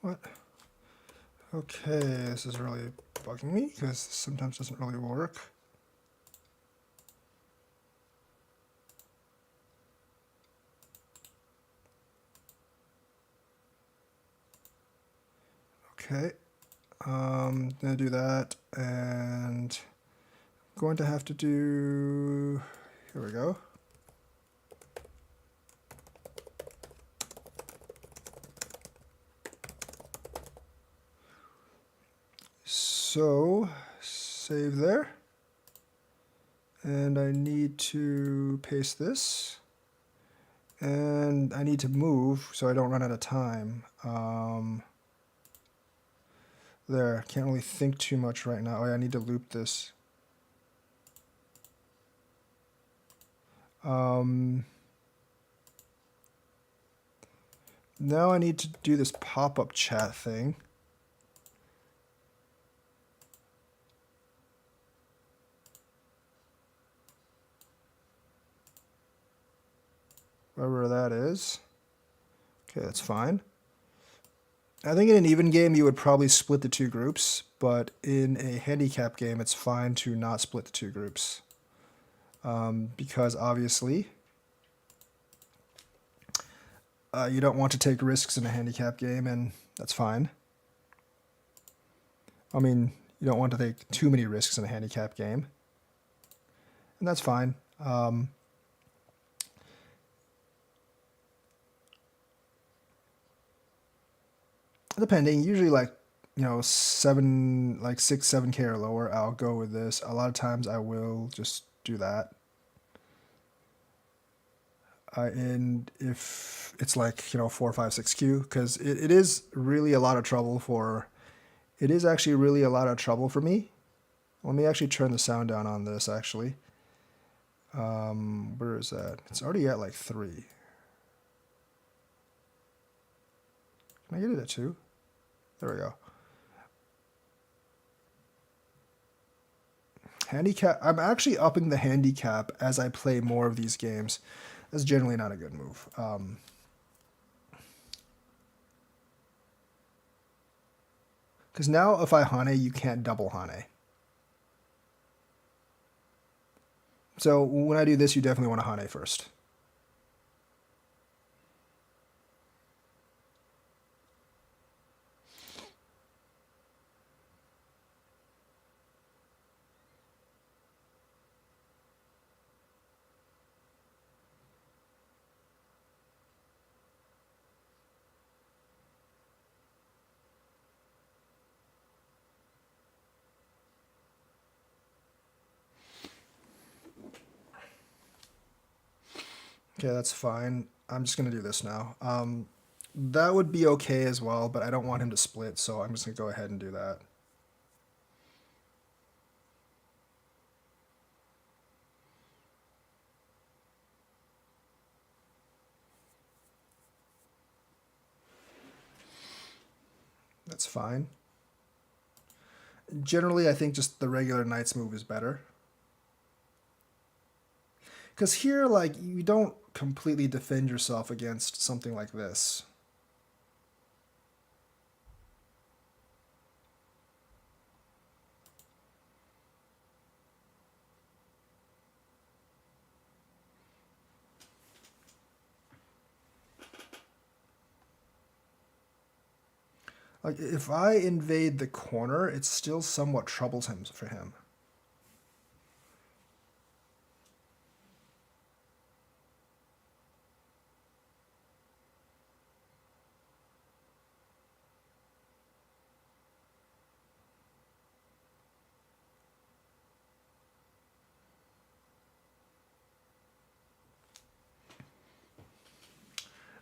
What? Okay, this is really bugging me because sometimes it doesn't really work. Okay, gonna do that, and I'm going to have to do, here we go. So, save there. And I need to paste this. And I need to move so I don't run out of time. There, can't really think too much right now. Oh yeah, I need to loop this. Now I need to do this pop-up chat thing. Wherever that is. Okay, that's fine. I think in an even game you would probably split the two groups, but in a handicap game it's fine to not split the two groups. Because obviously you don't want to take risks in a handicap game, and that's fine. I mean, you don't want to take too many risks in a handicap game, and that's fine. Depending, usually like, you know, 6, 7K or lower, I'll go with this. A lot of times I will just do that. And if it's like, you know, 4, 5, 6Q, because it is really a lot of trouble for, it is actually really a lot of trouble for me. Let me actually turn the sound down on this, actually. Where is that? It's already at like 3. Can I get it at 2? There we go. Handicap, I'm actually upping the handicap as I play more of these games. That's generally not a good move. Because now if I Hane, you can't double Hane. So when I do this, you definitely want to Hane first. Okay, that's fine. I'm just going to do this now. That would be okay as well, but I don't want him to split, so I'm just going to go ahead and do that. That's fine. Generally, I think just the regular Knight's move is better. Because here, like, you don't completely defend yourself against something like this. Like, if I invade the corner, it still somewhat troubles him for him.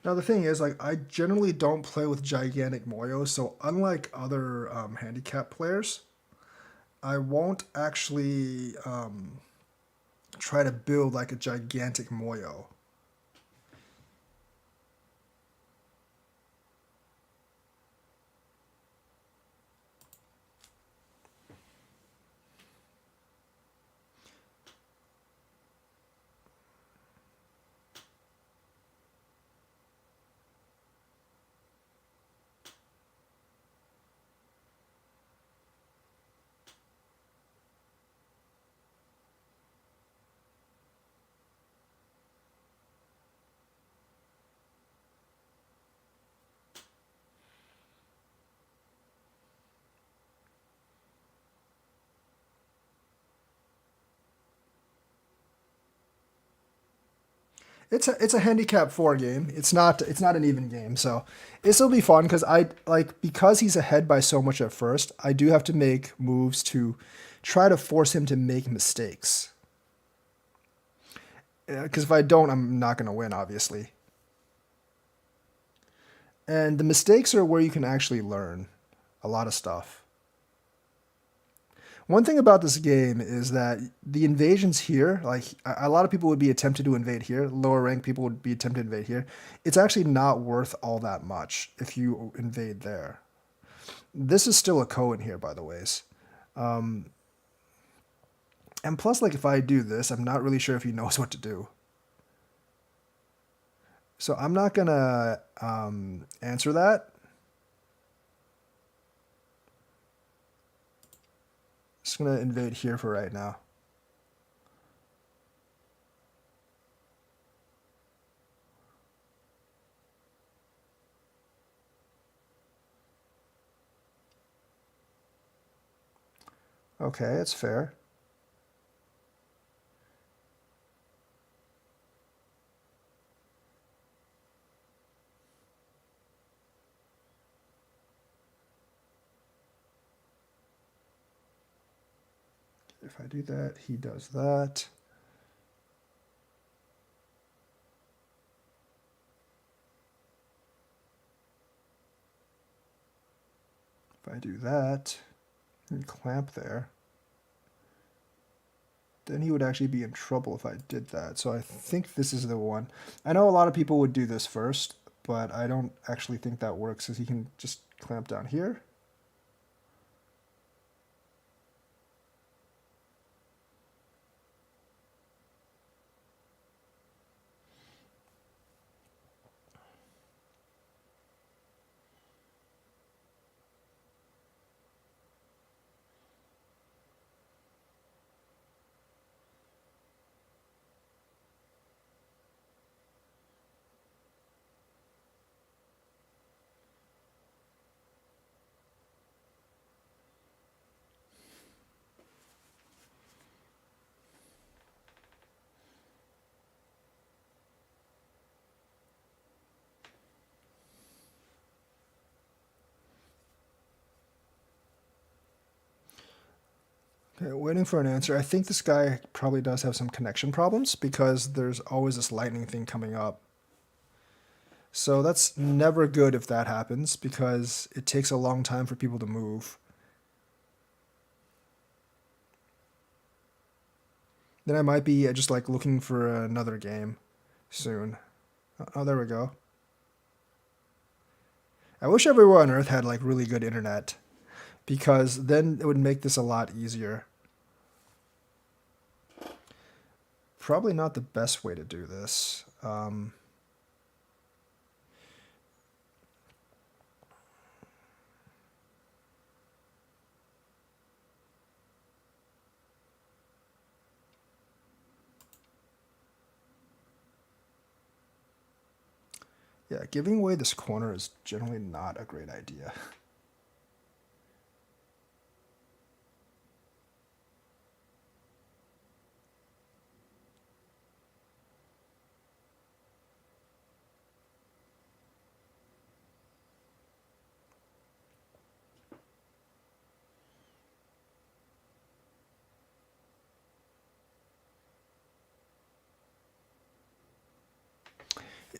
Now the thing is, like, I generally don't play with gigantic moyo, so unlike other handicap players, I won't actually try to build like a gigantic moyo. It's a handicap 4 game. It's not an even game, so this will be fun because because he's ahead by so much at first. I do have to make moves to try to force him to make mistakes. Because if I don't, I'm not going to win, obviously. And the mistakes are where you can actually learn a lot of stuff. One thing about this game is that the invasions here, like a lot of people would be attempted to invade here, lower rank people would be attempted to invade here. It's actually not worth all that much if you invade there. This is still a Cohen here, by the ways. And plus, like if I do this, I'm not really sure if he knows what to do. So I'm not gonna answer that. Just gonna invade here for right now. Okay, it's fair. If I do that, he does that. If I do that, and clamp there, then he would actually be in trouble if I did that. So I think this is the one. I know a lot of people would do this first, but I don't actually think that works because he can just clamp down here. Okay, waiting for an answer. I think this guy probably does have some connection problems because there's always this lightning thing coming up. So that's never good if that happens because it takes a long time for people to move. Then I might be just like looking for another game soon. Oh, there we go. I wish everywhere on Earth had like really good internet because then it would make this a lot easier. Probably not the best way to do this. Yeah, giving away this corner is generally not a great idea.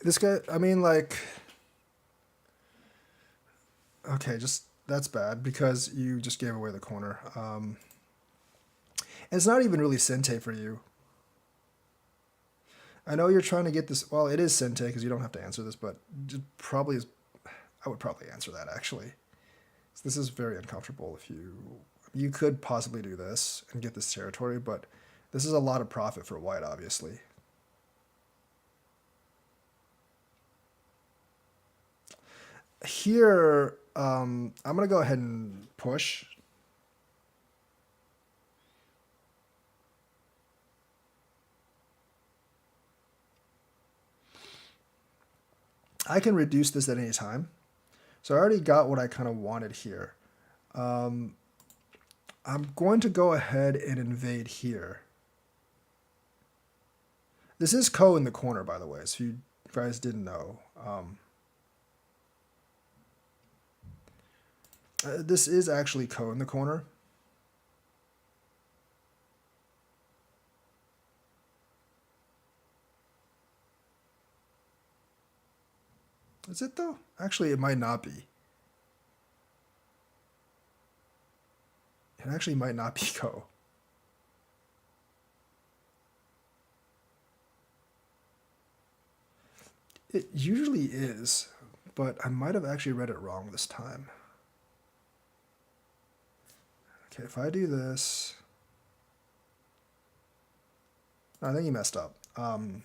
This guy, I mean, like, okay, just that's bad because you just gave away the corner. And it's not even really Sente for you. I know you're trying to get this. Well, it is Sente because you don't have to answer this, but probably is. I would probably answer that actually. So this is very uncomfortable. If you could possibly do this and get this territory, but this is a lot of profit for white, obviously. Here, I'm gonna go ahead and push. I can reduce this at any time. So I already got what I kind of wanted here. I'm going to go ahead and invade here. This is Ko in the corner, by the way, so you guys didn't know. This is actually Ko in the corner. Is it though? Actually, it might not be. It actually might not be Ko. It usually is, but I might have actually read it wrong this time. Okay, if I do this... I think he messed up. I'm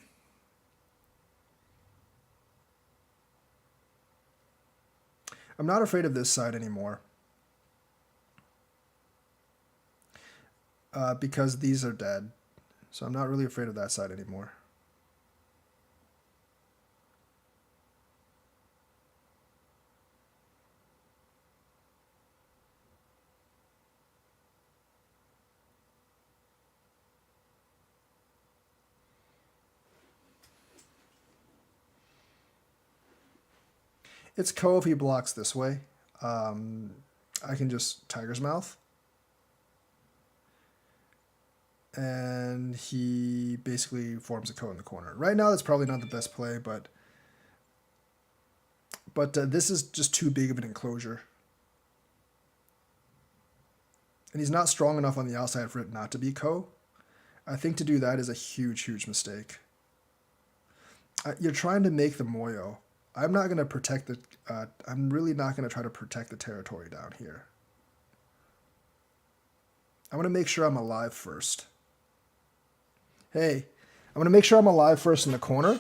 not afraid of this side anymore. Because these are dead. So I'm not really afraid of that side anymore. It's Ko if he blocks this way. I can just Tiger's Mouth. And he basically forms a Ko in the corner. Right now, that's probably not the best play, but this is just too big of an enclosure. And he's not strong enough on the outside for it not to be Ko. I think to do that is a huge, huge mistake. You're trying to make the moyo. I'm not going to protect the... I'm really not going to try to protect the territory down here. I'm going to make sure I'm alive first. Hey, I'm going to make sure I'm alive first in the corner.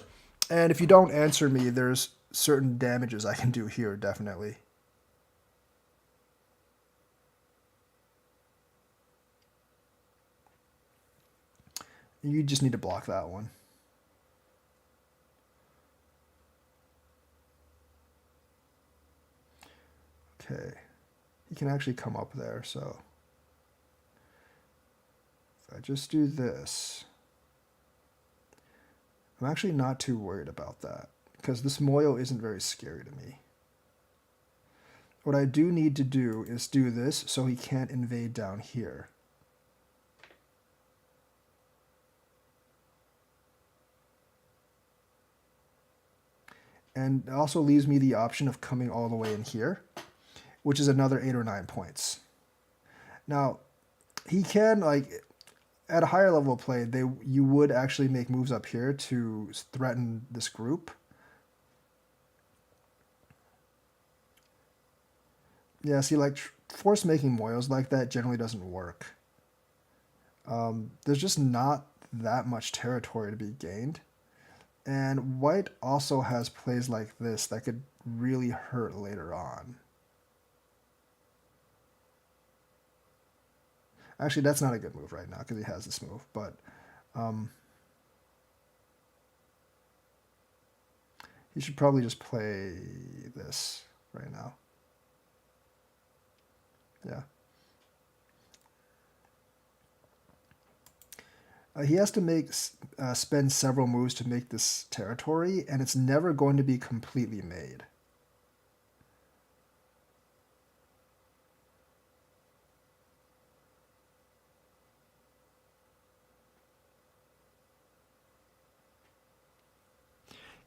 And if you don't answer me, there's certain damages I can do here, definitely. You just need to block that one. Okay. He can actually come up there, so... If I just do this... I'm actually not too worried about that, because this moyo isn't very scary to me. What I do need to do is do this so he can't invade down here. And it also leaves me the option of coming all the way in here, which is another 8 or 9 points. Now, he can, like, at a higher level of play, you would actually make moves up here to threaten this group. Yeah, see, like, force making moyos like that generally doesn't work. There's just not that much territory to be gained. And white also has plays like this that could really hurt later on. Actually, that's not a good move right now because he has this move, but he should probably just play this right now. Yeah. He has to spend several moves to make this territory, and it's never going to be completely made.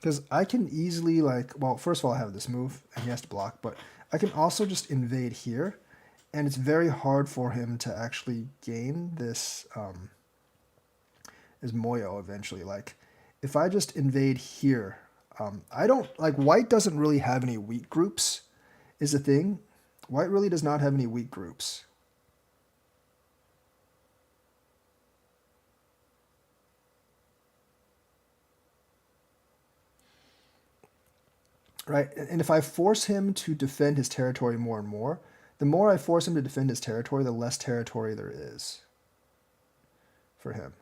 Because I can easily, like, well, first of all, I have this move, and he has to block, but I can also just invade here, and it's very hard for him to actually gain this... is moyo eventually. Like, if I just invade here, I don't, like, white doesn't really have any weak groups, is the thing. White really does not have any weak groups. Right, and if I force him to defend his territory more and more, the more I force him to defend his territory, the less territory there is for him.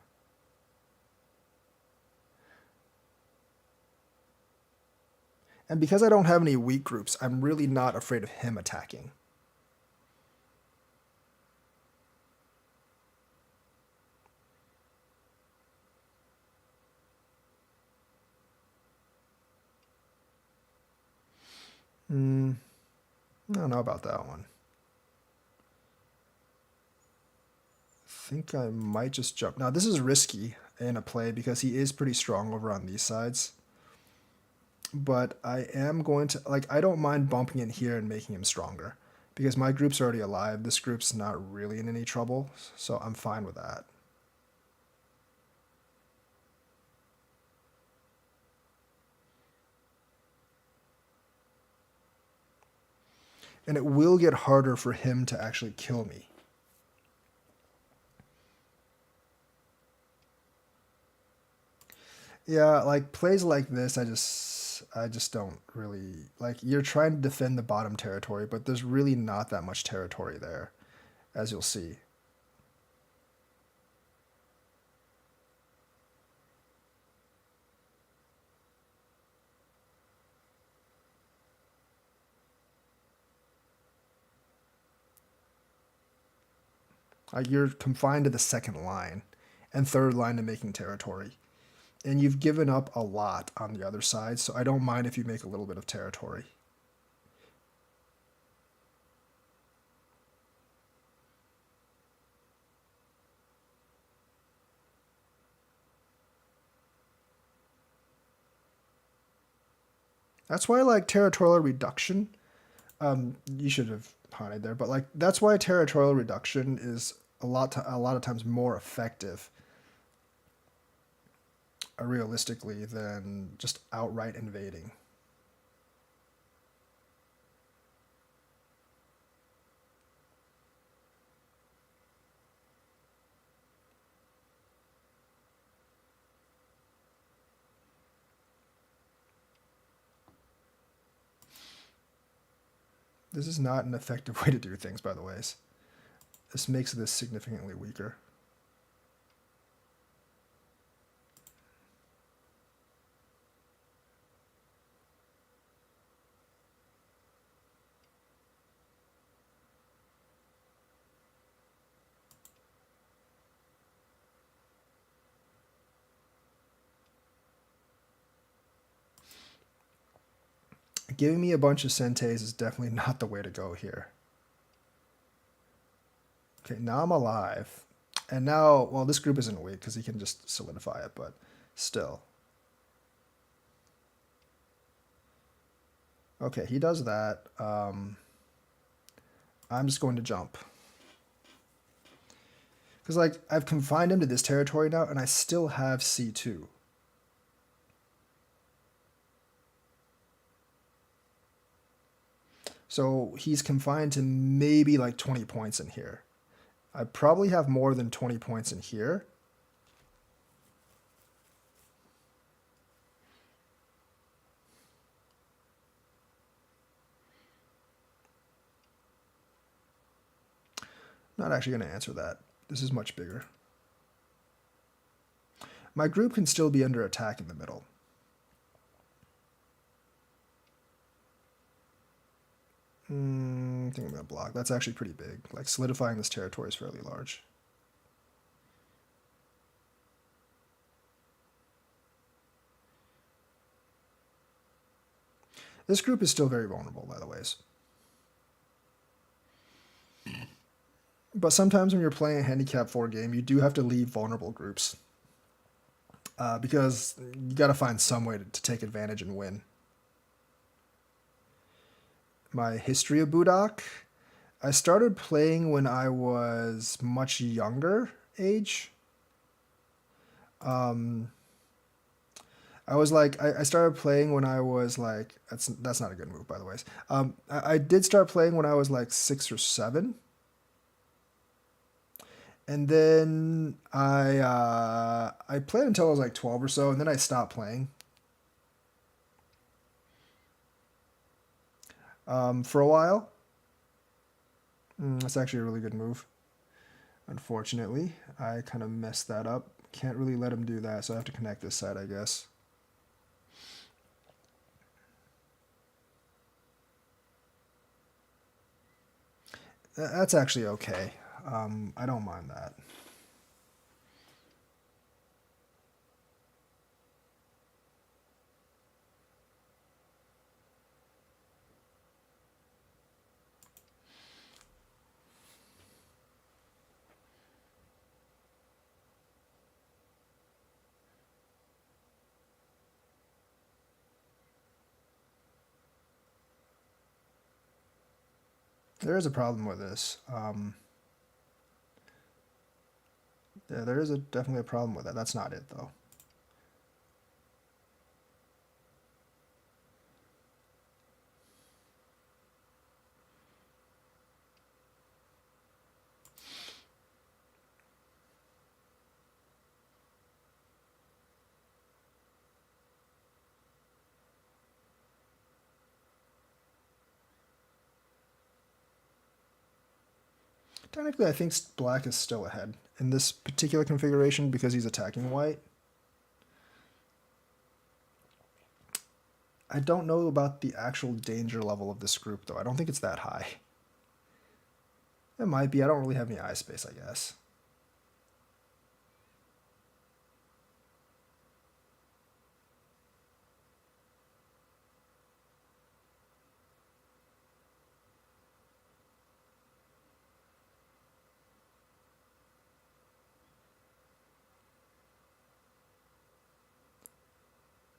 And because I don't have any weak groups, I'm really not afraid of him attacking. I don't know about that one. I think I might just jump. Now, this is risky in a play because he is pretty strong over on these sides. But I am going to, like, I don't mind bumping in here and making him stronger. Because my group's already alive. This group's not really in any trouble. So I'm fine with that. And it will get harder for him to actually kill me. Yeah, like plays like this, I just don't really like. You're trying to defend the bottom territory, but there's really not that much territory there, as you'll see. You're confined to the second line and third line to making territory. And you've given up a lot on the other side, so I don't mind if you make a little bit of territory. That's why I like territorial reduction. You should have hunted there, but like that's why territorial reduction is a lot of times more effective, realistically, than just outright invading. This is not an effective way to do things, by the ways. This makes this significantly weaker. Giving me a bunch of Sentes is definitely not the way to go here. Okay, now I'm alive. And now, well, this group isn't weak because he can just solidify it, but still. Okay, he does that. I'm just going to jump. Because, like, I've confined him to this territory now, and I still have C2. So he's confined to maybe like 20 points in here. I probably have more than 20 points in here. Not actually going to answer that. This is much bigger. My group can still be under attack in the middle. I think I'm going to block. That's actually pretty big. Like, solidifying this territory is fairly large. This group is still very vulnerable, by the ways. But sometimes when you're playing a handicap 4 game, you do have to leave vulnerable groups. Because you got to find some way to take advantage and win. My history of baduk, I started playing when I was much younger age. I was like, I started playing when I was like, that's not a good move, by the way. I did start playing when I was like 6 or 7, and then I played until I was like 12 or so, and then I stopped playing. For a while. That's actually a really good move. Unfortunately, I kind of messed that up. Can't really let him do that, so I have to connect this side, I guess. That's actually okay. I don't mind that. There is a problem with this. Yeah, there is definitely a problem with that. That's not it, though. Technically, I think black is still ahead in this particular configuration because he's attacking white. I don't know about the actual danger level of this group, though. I don't think it's that high. It might be. I don't really have any eye space, I guess.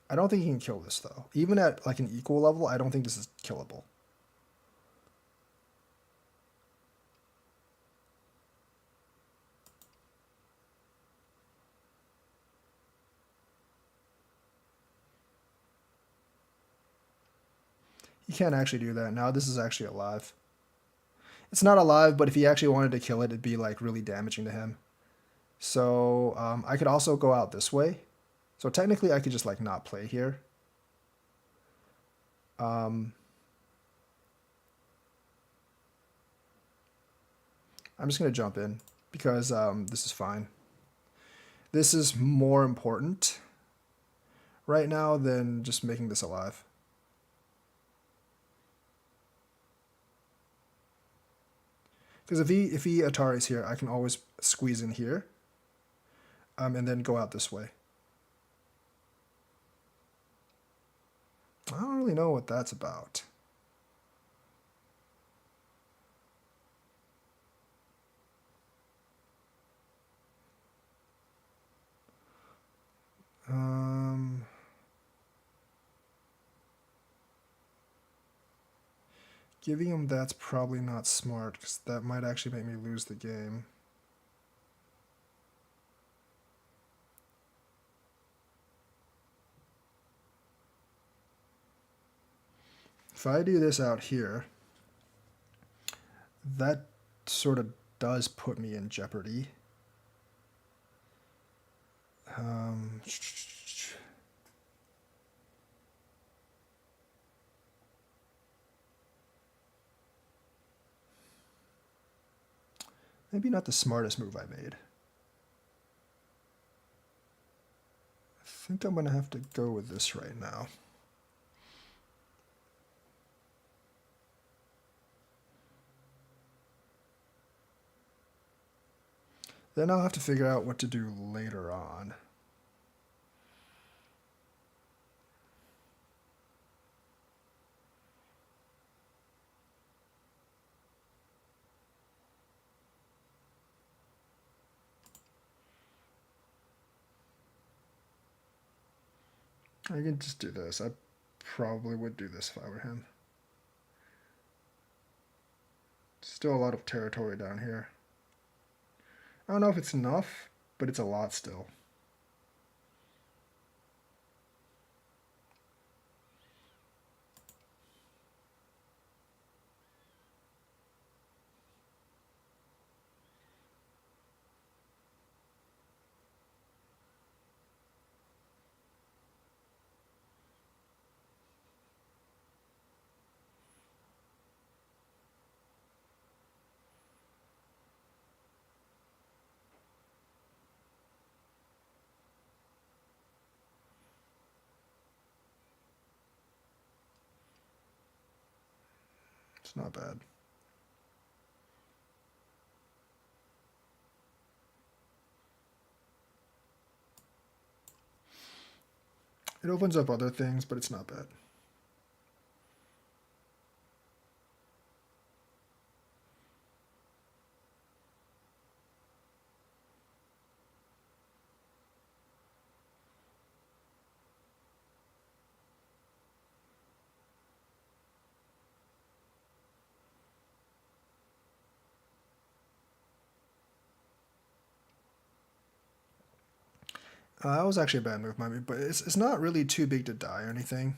I don't think he can kill this, though. Even at like an equal level, I don't think this is killable. He can't actually do that. Now this is actually alive. It's not alive, but if he actually wanted to kill it, it'd be like really damaging to him. So I could also go out this way. So technically I could just like not play here. I'm just going to jump in because this is fine. This is more important right now than just making this alive. Because if he Atari's here, I can always squeeze in here and then go out this way. I don't really know what that's about. Giving him that's probably not smart because that might actually make me lose the game. If I do this out here, that sort of does put me in jeopardy. Maybe not the smartest move I made. I think I'm going to have to go with this right now. Then I'll have to figure out what to do later on. I can just do this. I probably would do this if I were him. Still a lot of territory down here. I don't know if it's enough, but it's a lot still. It's not bad. It opens up other things, but it's not bad. That was actually a bad move, might be, but it's not really too big to die or anything.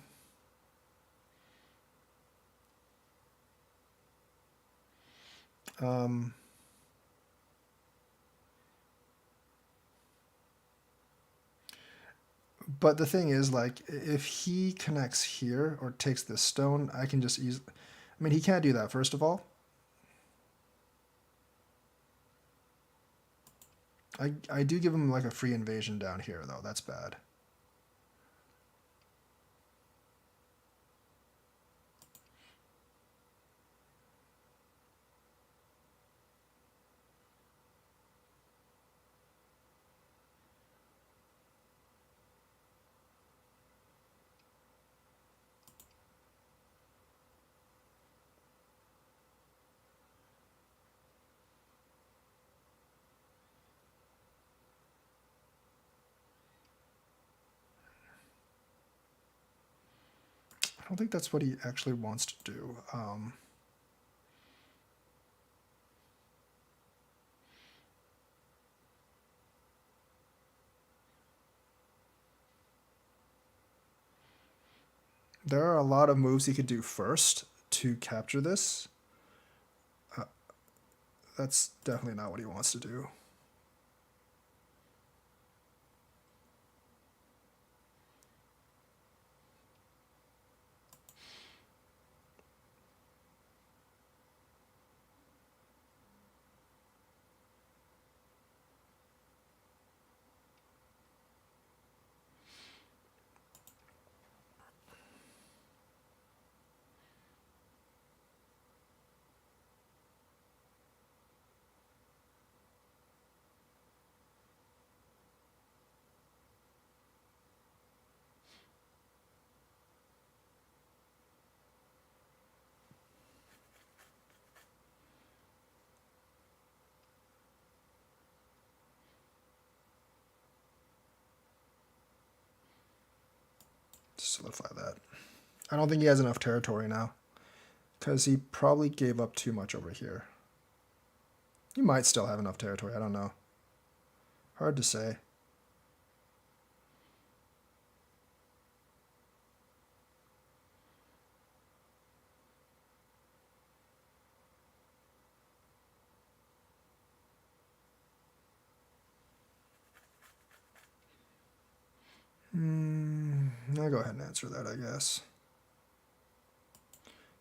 But the thing is, like, if he connects here or takes this stone, I can just easily... I mean, he can't do that, first of all. I do give him, like, a free invasion down here, though. That's bad. I don't think that's what he actually wants to do. There are a lot of moves he could do first to capture this. That's definitely not what he wants to do. Solidify that. I don't think he has enough territory now, because he probably gave up too much over here. He might still have enough territory, I don't know. Hard to say. I'll go ahead and answer that, I guess.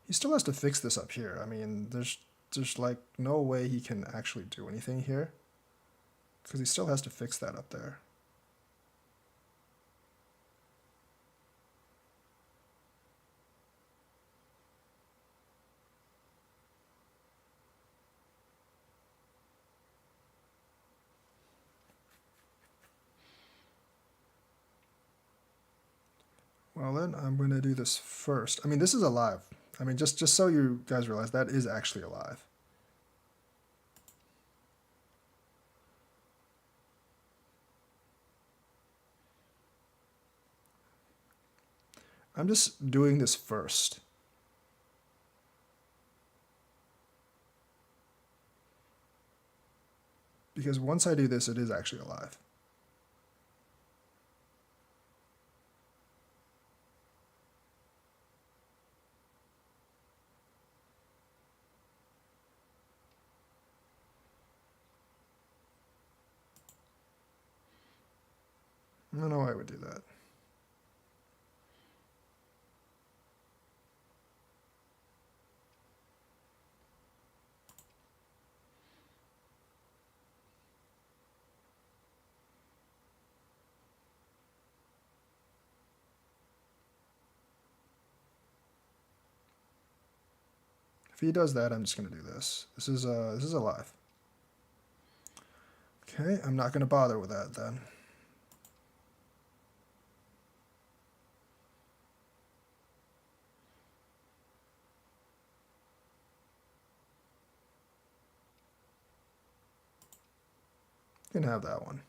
He still has to fix this up here. I mean, there's like no way he can actually do anything here, because he still has to fix that up there. Well then, I'm going to do this first. I mean, this is alive. I mean, just so you guys realize, that is actually alive. I'm just doing this first. Because once I do this, it is actually alive. I don't know why I would do that. If he does that, I'm just going to do this. This is alive. Okay, I'm not going to bother with that then. You can have that one.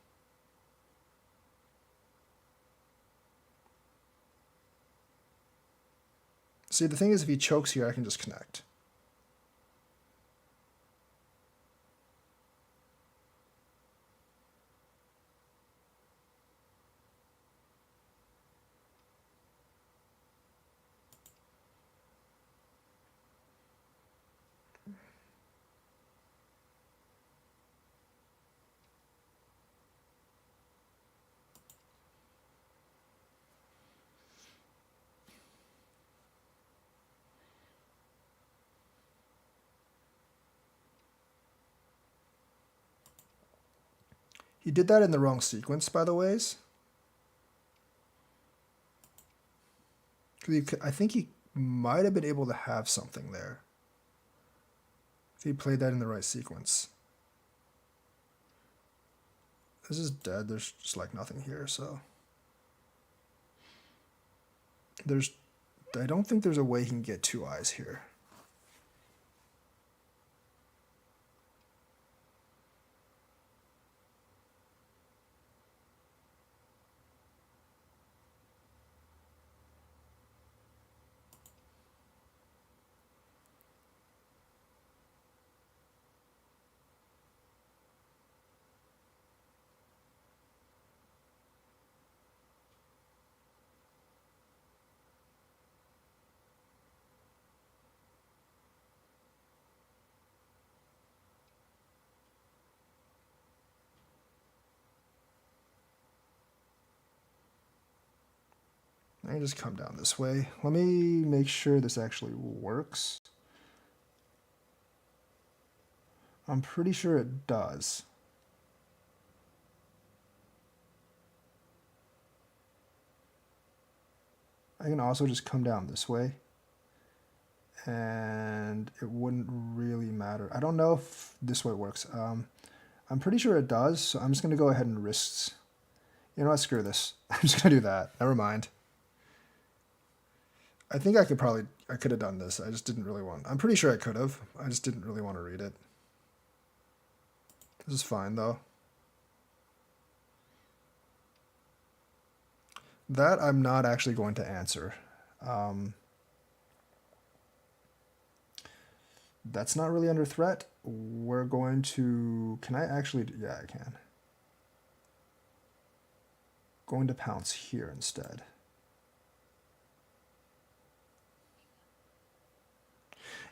See, the thing is, if he chokes here, I can just connect. He did that in the wrong sequence, by the ways. I think he might have been able to have something there if he played that in the right sequence. This is dead. There's just like nothing here, so I don't think there's a way he can get two eyes here. I can just come down this way. Let me make sure this actually works. I'm pretty sure it does. I can also just come down this way. And it wouldn't really matter. I don't know if this way works. I'm pretty sure it does, so I'm just going to go ahead and risk. You know what, screw this. I'm just going to do that. Never mind. I think I could have done this. I just didn't really want. I'm pretty sure I could have. I just didn't really want to read it. This is fine, though. That I'm not actually going to answer. That's not really under threat. We're going to... Can I actually... Yeah, I can. Going to pounce here instead.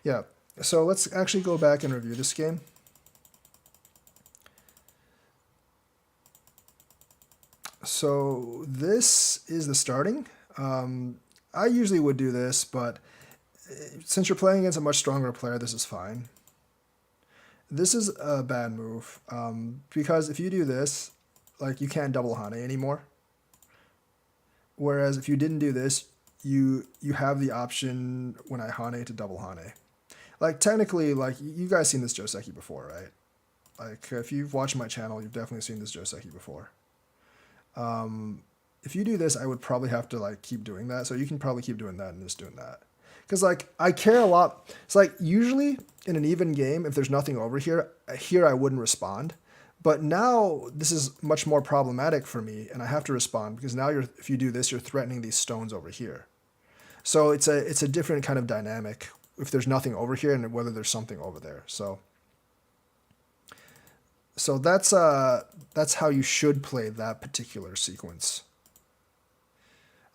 Yeah, so let's actually go back and review this game. So this is the starting. I usually would do this, but since you're playing against a much stronger player, this is fine. This is a bad move, because if you do this, like, you can't double Hane anymore. Whereas if you didn't do this, you have the option when I Hane to double Hane. Like, technically, like, you guys seen this Joseki before, right? Like, if you've watched my channel, you've definitely seen this Joseki before. If you do this, I would probably have to, like, keep doing that. So you can probably keep doing that and just doing that. Because, like, I care a lot. It's like, usually in an even game, if there's nothing over here, I wouldn't respond. But now this is much more problematic for me, and I have to respond because now if you do this, you're threatening these stones over here. So it's a different kind of dynamic if there's nothing over here and whether there's something over there. So that's how you should play that particular sequence.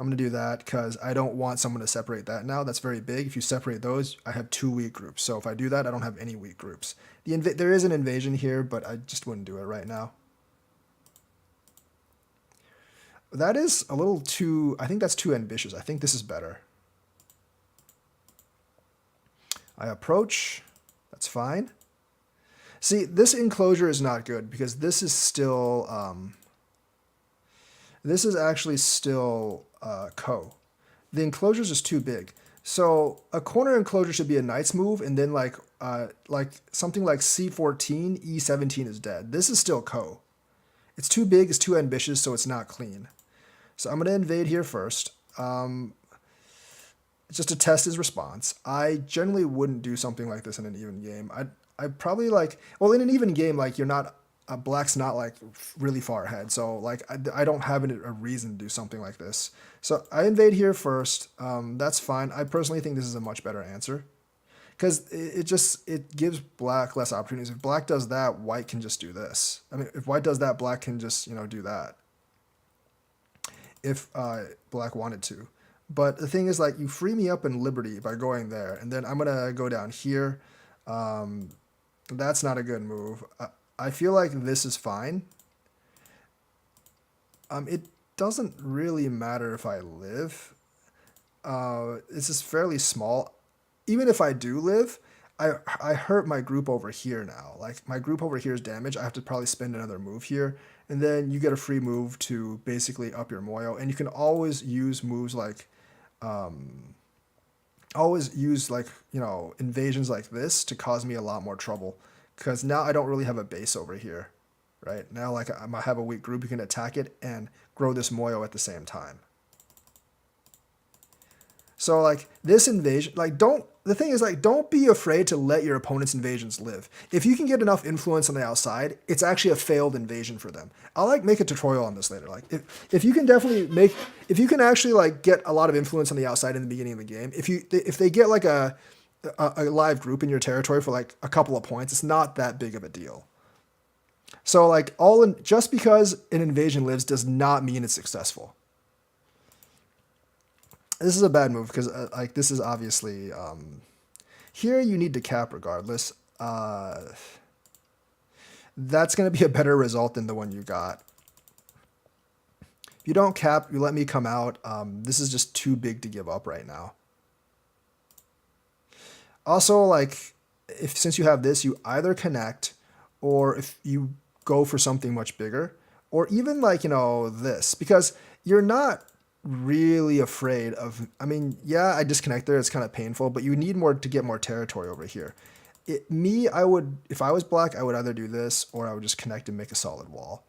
I'm going to do that because I don't want someone to separate that now. That's very big. If you separate those, I have 2 weak groups. So if I do that, I don't have any weak groups. There is an invasion here, but I just wouldn't do it right now. That is a little too... I think that's too ambitious. I think this is better. I approach. That's fine. See, this enclosure is not good because this is still... this is actually still Ko. The enclosure is just too big. So a corner enclosure should be a knight's move, and then like something like c14, e17 is dead. This is still Ko. It's too big, it's too ambitious, so it's not clean. So I'm going to invade here first. Just to test his response. I generally wouldn't do something like this in an even game. I probably like... Well, in an even game, like, you're not... black's not like really far ahead, so like I don't have a reason to do something like this. So I invade here first. That's fine. I personally think this is a much better answer because it gives black less opportunities. If black does that, white can just do this. I mean, if white does that, black can just do that. If black wanted to, but the thing is, like, you free me up in liberty by going there, and then I'm gonna go down here. That's not a good move. I feel like this is fine. It doesn't really matter if I live. This is fairly small. Even if I do live, I hurt my group over here now. Like my group over here is damaged. I have to probably spend another move here, and then you get a free move to basically up your moyo. And you can always use moves like, always use like invasions like this to cause me a lot more trouble, because now I don't really have a base over here, right? Now like I might have a weak group, you can attack it and grow this moyo at the same time. So like this invasion, like the thing is like don't be afraid to let your opponent's invasions live. If you can get enough influence on the outside, it's actually a failed invasion for them. I'll like make a tutorial on this later. Like if you can definitely make, if you can actually like get a lot of influence on the outside in the beginning of the game, if they get like a live group in your territory for like a couple of points, it's not that big of a deal. So like just because an invasion lives does not mean it's successful. This is a bad move because like this is obviously here you need to cap regardless. That's going to be a better result than the one you got. If you don't cap, you let me come out. This is just too big to give up right now. Also, like since you have this, you either connect, or if you go for something much bigger, or even like this, because you're not really afraid of, I mean, yeah, I disconnect there, it's kind of painful, but you need more to get more territory over here. I would, if I was black, I would either do this or I would just connect and make a solid wall.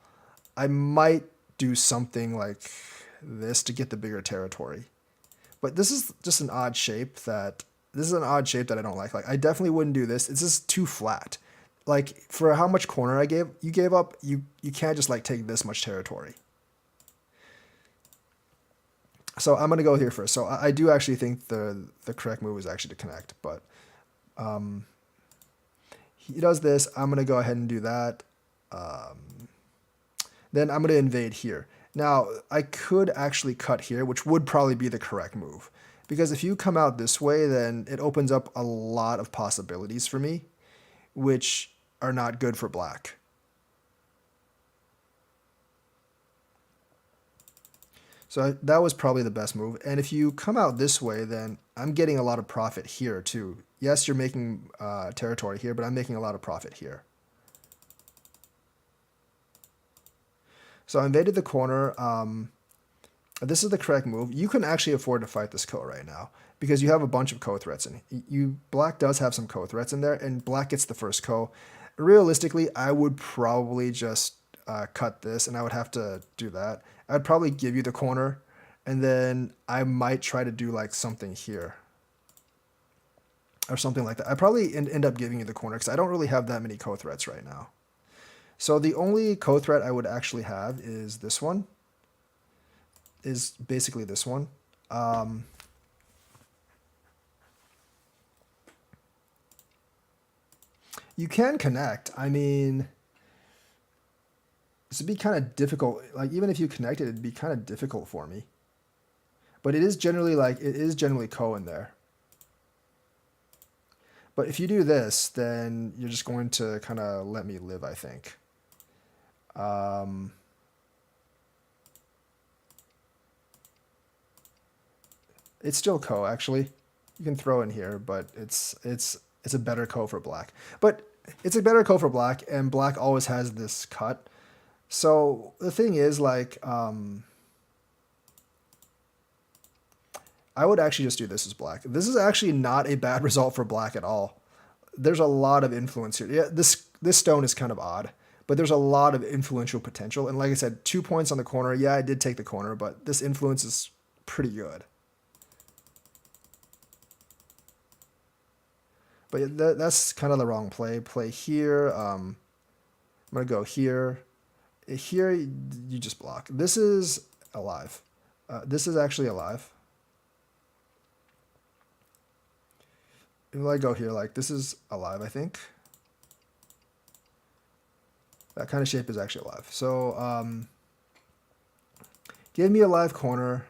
I might do something like this to get the bigger territory, but this is just an odd shape that, I don't like. Like I definitely wouldn't do this. It's just too flat. Like for how much corner you gave up, you can't just like take this much territory. So I'm going to go here first. So I do actually think the correct move is actually to connect, but he does this. I'm going to go ahead and do that. Then I'm going to invade here. Now, I could actually cut here, which would probably be the correct move. Because if you come out this way, then it opens up a lot of possibilities for me, which are not good for black. So that was probably the best move. And if you come out this way, then I'm getting a lot of profit here too. Yes, you're making territory here, but I'm making a lot of profit here. So I invaded the corner. This is the correct move. You can actually afford to fight this Ko right now because you have a bunch of Ko threats in. Black does have some Ko threats in there, and black gets the first Ko. Realistically, I would probably just cut this, and I would have to do that. I'd probably give you the corner, and then I might try to do like something here or something like that. I probably end up giving you the corner because I don't really have that many Ko threats right now. So the only Ko threat I would actually have is this one, is basically this one. You can connect. I mean, this would be kind of difficult. Like even if you connected, it'd be kind of difficult for me. But it is generally Ko in there. But if you do this, then you're just going to kind of let me live, I think. It's still Ko actually. You can throw in here, but it's a better Ko for black. But it's a better Ko for black, and black always has this cut. So the thing is, like, I would actually just do this as black. This is actually not a bad result for black at all. There's a lot of influence here. Yeah, this stone is kind of odd, but there's a lot of influential potential. And like I said, 2 points on the corner. Yeah, I did take the corner, but this influence is pretty good. But that's kind of the wrong play. Play here. I'm going to go here. Here, you just block. This is alive. This is actually alive. If I go here, like, this is alive, I think. That kind of shape is actually alive. So, give me a live corner.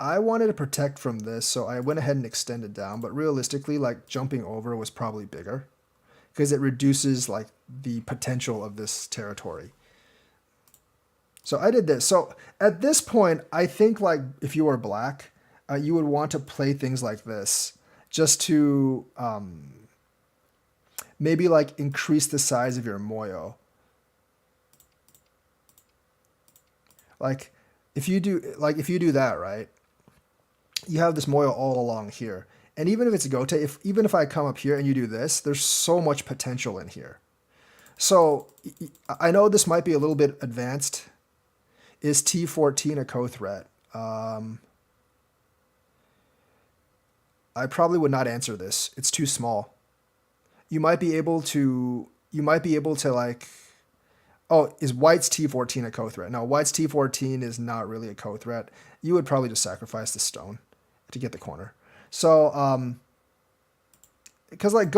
I wanted to protect from this, so I went ahead and extended down, but realistically, like, jumping over was probably bigger because it reduces, like, the potential of this territory. So I did this. So at this point, I think, like, if you were black, you would want to play things like this just to maybe like increase the size of your moyo. Like if you do that, right, you have this moyo all along here. And even if it's gote, even if I come up here and you do this, there's so much potential in here. So I know this might be a little bit advanced. Is T14 a co-threat? I probably would not answer this. It's too small. You might be able to like, oh, is white's T14 a co-threat? No, white's T14 is not really a co-threat. You would probably just sacrifice the stone to get the corner. So, because like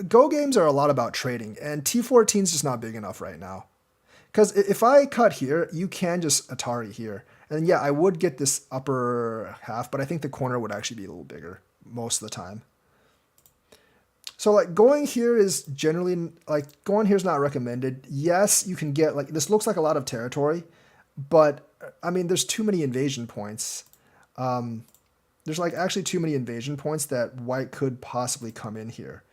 Go games are a lot about trading, and T14 is just not big enough right now. Because if I cut here, you can just Atari here. And yeah, I would get this upper half, but I think the corner would actually be a little bigger most of the time. So like going here is generally, like going here is not recommended. Yes, you can get, like, this looks like a lot of territory, but I mean, there's too many invasion points. There's like actually too many invasion points that white could possibly come in here.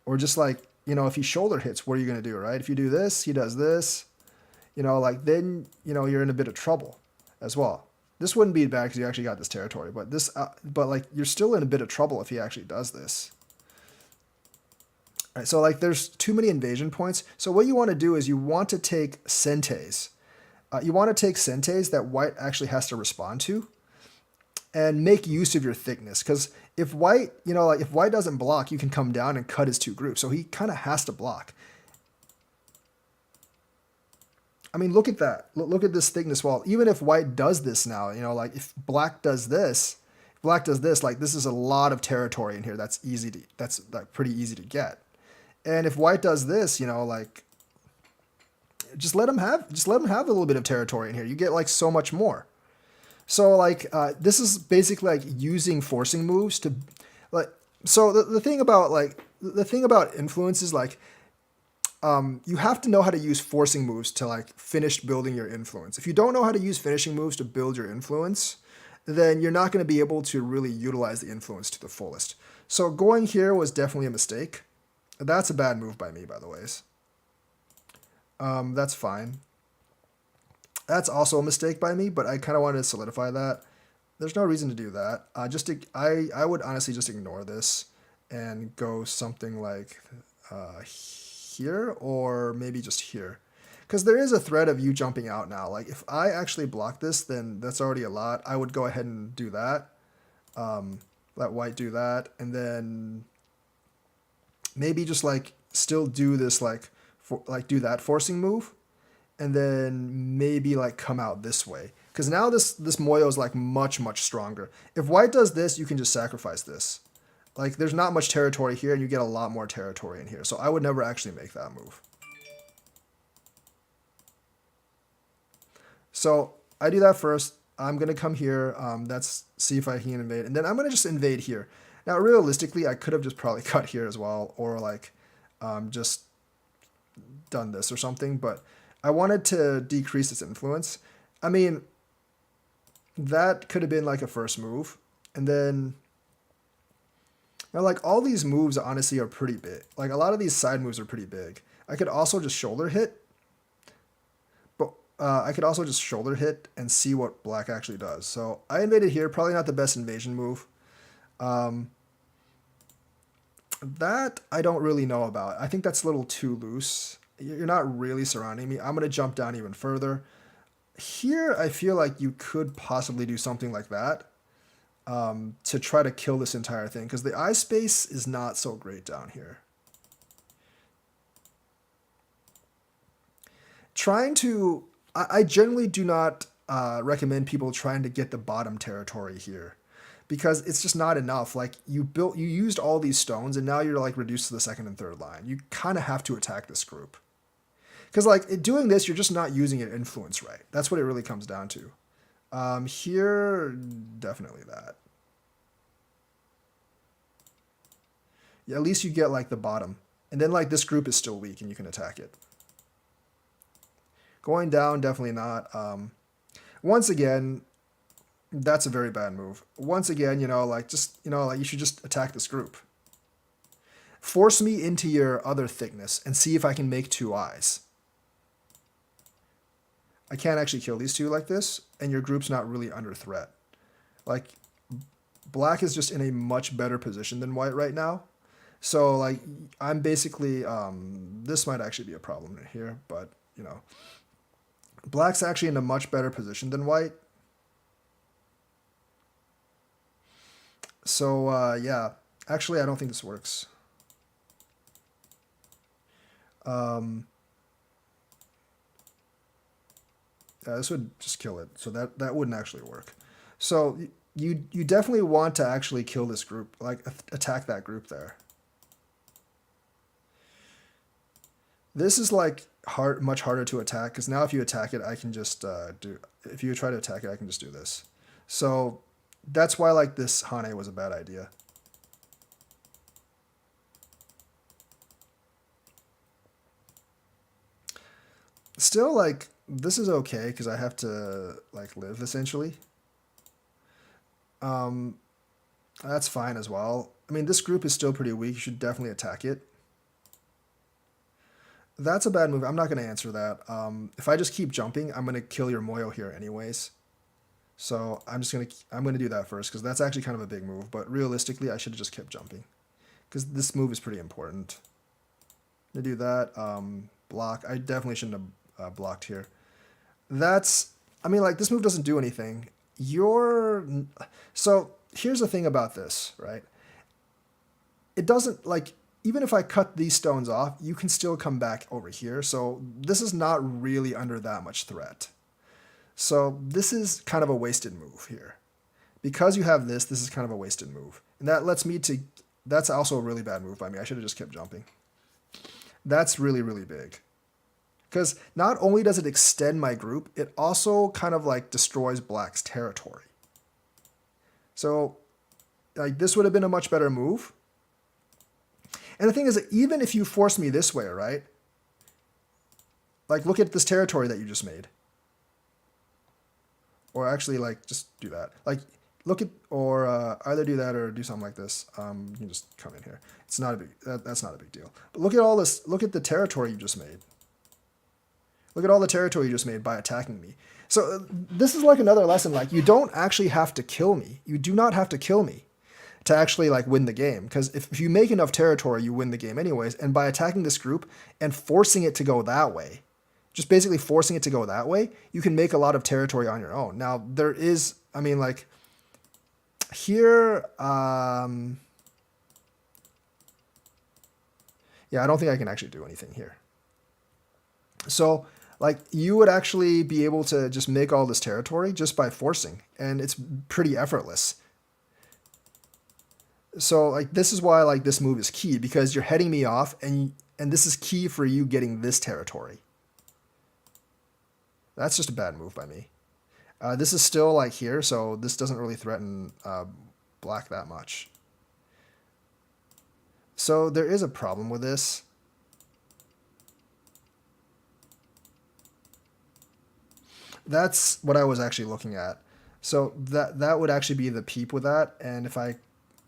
Or just like, you know, if he shoulder hits, what are you going to do, right? If you do this, he does this, you know, like then, you know, you're in a bit of trouble as well. This wouldn't be bad because you actually got this territory, but this, but like you're still in a bit of trouble if he actually does this. All right, so like there's too many invasion points. So what you want to do is you want to take senteis. You want to take senteis that white actually has to respond to and make use of your thickness. Because if white, you know, like if white doesn't block, you can come down and cut his two groups. So he kind of has to block. I mean, look at that. Look at this thickness wall. Even if white does this now, you know, like if black does this, like this is a lot of territory in here. That's like pretty easy to get. And if white does this, you know, like just let him have a little bit of territory in here. You get like so much more. So like this is basically like using forcing moves to like. So the thing about influence is like you have to know how to use forcing moves to like finish building your influence. If you don't know how to use finishing moves to build your influence, then you're not going to be able to really utilize the influence to the fullest. So going here was definitely a mistake. That's a bad move by me, by the ways. That's fine. That's also a mistake by me, but I kind of wanted to solidify that. There's no reason to do that. I would honestly just ignore this and go something like here or maybe just here. Because there is a threat of you jumping out now. Like if I actually block this, then that's already a lot. I would go ahead and do that. Let white do that. And then maybe just like still do this do that forcing move. And then maybe like come out this way. Because now this moyo is like much, much stronger. If white does this, you can just sacrifice this. Like there's not much territory here and you get a lot more territory in here. So I would never actually make that move. So I do that first. I'm going to come here. That's see if I can invade. And then I'm going to just invade here. Now, realistically, I could have just probably cut here as well. Or like just done this or something. But I wanted to decrease its influence. I mean, that could have been like a first move. And then, now like all these moves honestly are pretty big. Like a lot of these side moves are pretty big. I could also just shoulder hit. But I could also just shoulder hit and see what black actually does. So I invaded here. Probably not the best invasion move. That I don't really know about. I think that's a little too loose. You're not really surrounding me. I'm going to jump down even further. Here, I feel like you could possibly do something like that to try to kill this entire thing, because the eye space is not so great down here. I generally do not recommend people trying to get the bottom territory here, because it's just not enough. Like you used all these stones, and now you're like reduced to the second and third line. You kind of have to attack this group. Because like doing this, you're just not using your influence right. That's what it really comes down to. Here, definitely that. Yeah, at least you get like the bottom. And then like this group is still weak and you can attack it. Going down, definitely not. Once again, That's a very bad move. Once again, like just, like you should just attack this group. Force me into your other thickness and see if I can make two eyes. I can't actually kill these two like this, and your group's not really under threat. Like, black is just in a much better position than white right now. So, like, I'm basically, this might actually be a problem here, but, black's actually in a much better position than white. So, yeah, actually, I don't think this works. Yeah, this would just kill it. So that wouldn't actually work. So you definitely want to actually kill this group, like attack that group there. This is like much harder to attack because now if you attack it, I can just do. If you try to attack it, I can just do this. So that's why like this Hane was a bad idea. Still, like, this is okay because I have to like live essentially. Um, that's fine as well. I mean, this group is still pretty weak. You should definitely attack it. That's a bad move. I'm not going to answer that. If I just keep jumping, I'm going to kill your moyo here anyways. So I'm gonna do that first because that's actually kind of a big move. But realistically, I should have just kept jumping because this move is pretty important. I'm gonna do that. Block. I definitely shouldn't have blocked here. I mean, like, this move doesn't do anything. So here's the thing about this, right? It doesn't, like, even if I cut these stones off, you can still come back over here. So this is not really under that much threat. So this is kind of a wasted move here. Because you have this is kind of a wasted move. And that's also a really bad move by me. I should have just kept jumping. That's really, really big. Because not only does it extend my group, it also kind of like destroys black's territory. So like this would have been a much better move. And the thing is that even if you force me this way, right? Like look at this territory that you just made. Or actually like just do that. Like look at, or either do that or do something like this. You can just come in here. It's not a big, that's not a big deal. But look at all this, look at the territory you just made. Look at all the territory you just made by attacking me. So this is like another lesson. Like you don't actually have to kill me. You do not have to kill me to actually like win the game. Because if you make enough territory, you win the game anyways. And by attacking this group and forcing it to go that way, just basically forcing it to go that way, you can make a lot of territory on your own. Now there is, I mean like here, yeah, I don't think I can actually do anything here. So like you would actually be able to just make all this territory just by forcing, and it's pretty effortless. So like this is why like this move is key, because you're heading me off, and this is key for you getting this territory. That's just a bad move by me. This is still like here, so this doesn't really threaten black that much. So there is a problem with this. That's what I was actually looking at. So that would actually be the peep with that. And if I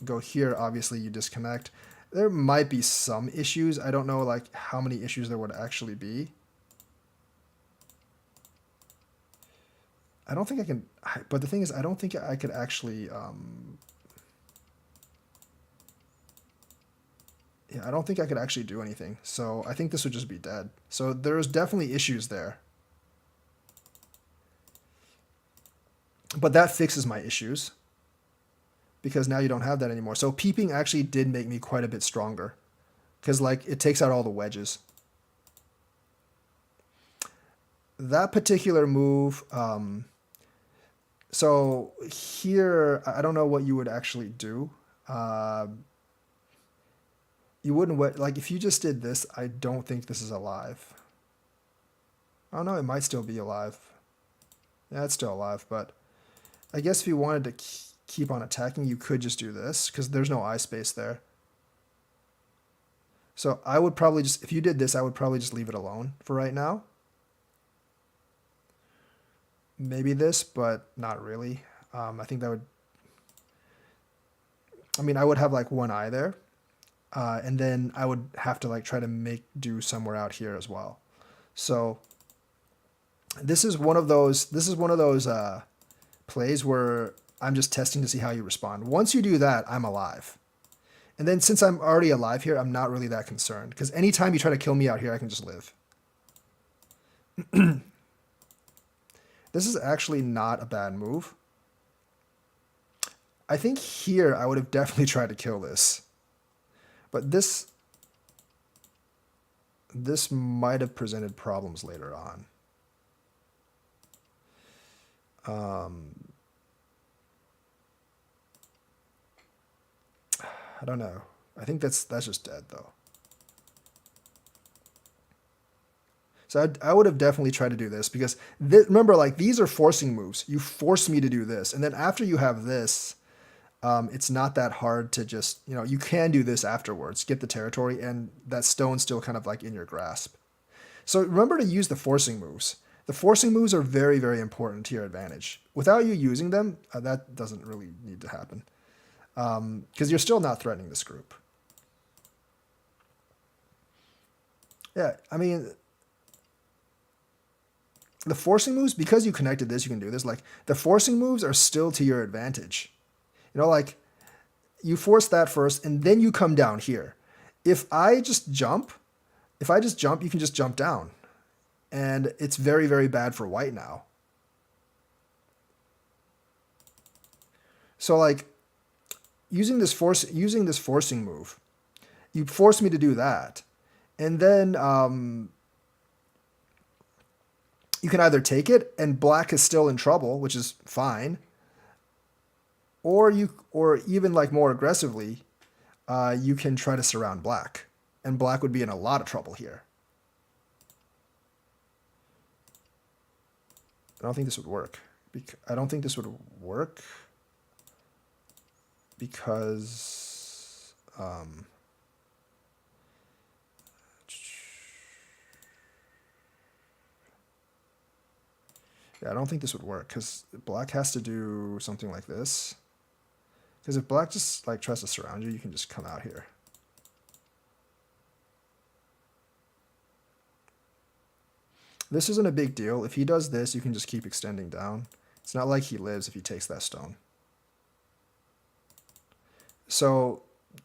go here, obviously you disconnect. There might be some issues. I don't know like how many issues there would actually be. I don't think I can, but the thing is, I don't think I could actually, yeah, I don't think I could actually do anything. So I think this would just be dead. So there's definitely issues there. But that fixes my issues, because now you don't have that anymore. So peeping actually did make me quite a bit stronger, because like it takes out all the wedges. That particular move, so here, I don't know what you would actually do. You wouldn't, like if you just did this, I don't think this is alive. Oh no, it might still be alive. Yeah, it's still alive, but I guess if you wanted to keep on attacking, you could just do this, because there's no eye space there. So I would probably just, if you did this, I would probably just leave it alone for right now. Maybe this, but not really. I think that would, I mean, I would have like one eye there. And then I would have to like try to make do somewhere out here as well. So this is one of those plays where I'm just testing to see how you respond. Once you do that, I'm alive. And then since I'm already alive here, I'm not really that concerned. Because anytime you try to kill me out here, I can just live. This is actually not a bad move. I think here I would have definitely tried to kill this. But this might have presented problems later on. I don't know. I think that's just dead though. So I would have definitely tried to do this because remember, like, these are forcing moves. You force me to do this, and then after you have this, it's not that hard to just, you can do this afterwards, get the territory, and that stone's still kind of like in your grasp. So remember to use the forcing moves. The forcing moves are very, very important to your advantage. Without you using them, that doesn't really need to happen because you're still not threatening this group. Yeah, I mean, the forcing moves, because you connected this, you can do this. Like, the forcing moves are still to your advantage. Like, you force that first, and then you come down here. If I just jump, you can just jump down. And it's very, very bad for white now. So, like, using this forcing move, you force me to do that. And then you can either take it, and black is still in trouble, which is fine. Or even like more aggressively, you can try to surround black, and black would be in a lot of trouble here. I don't think this would work. I don't think this would work because yeah, I don't think this would work because black has to do something like this. Because if black just like tries to surround you, you can just come out here. This isn't a big deal. If he does this, you can just keep extending down. It's not like he lives if he takes that stone. So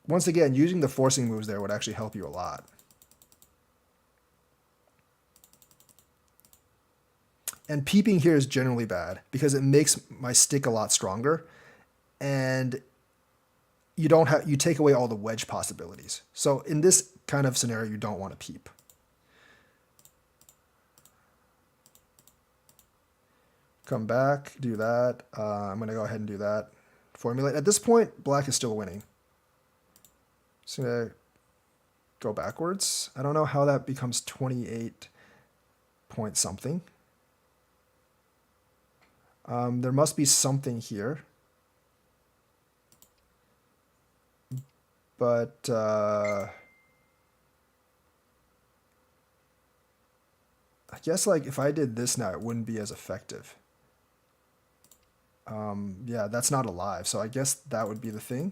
once again, using the forcing moves there would actually help you a lot. And peeping here is generally bad because it makes my stick a lot stronger, and you take away all the wedge possibilities. So in this kind of scenario, you don't want to peep. Come back, do that. I'm going to go ahead and do that. Formulate. At this point, black is still winning. Just going to go backwards. I don't know how that becomes 28 point something. There must be something here. But I guess like if I did this now, it wouldn't be as effective. Yeah, that's not alive, so I guess that would be the thing.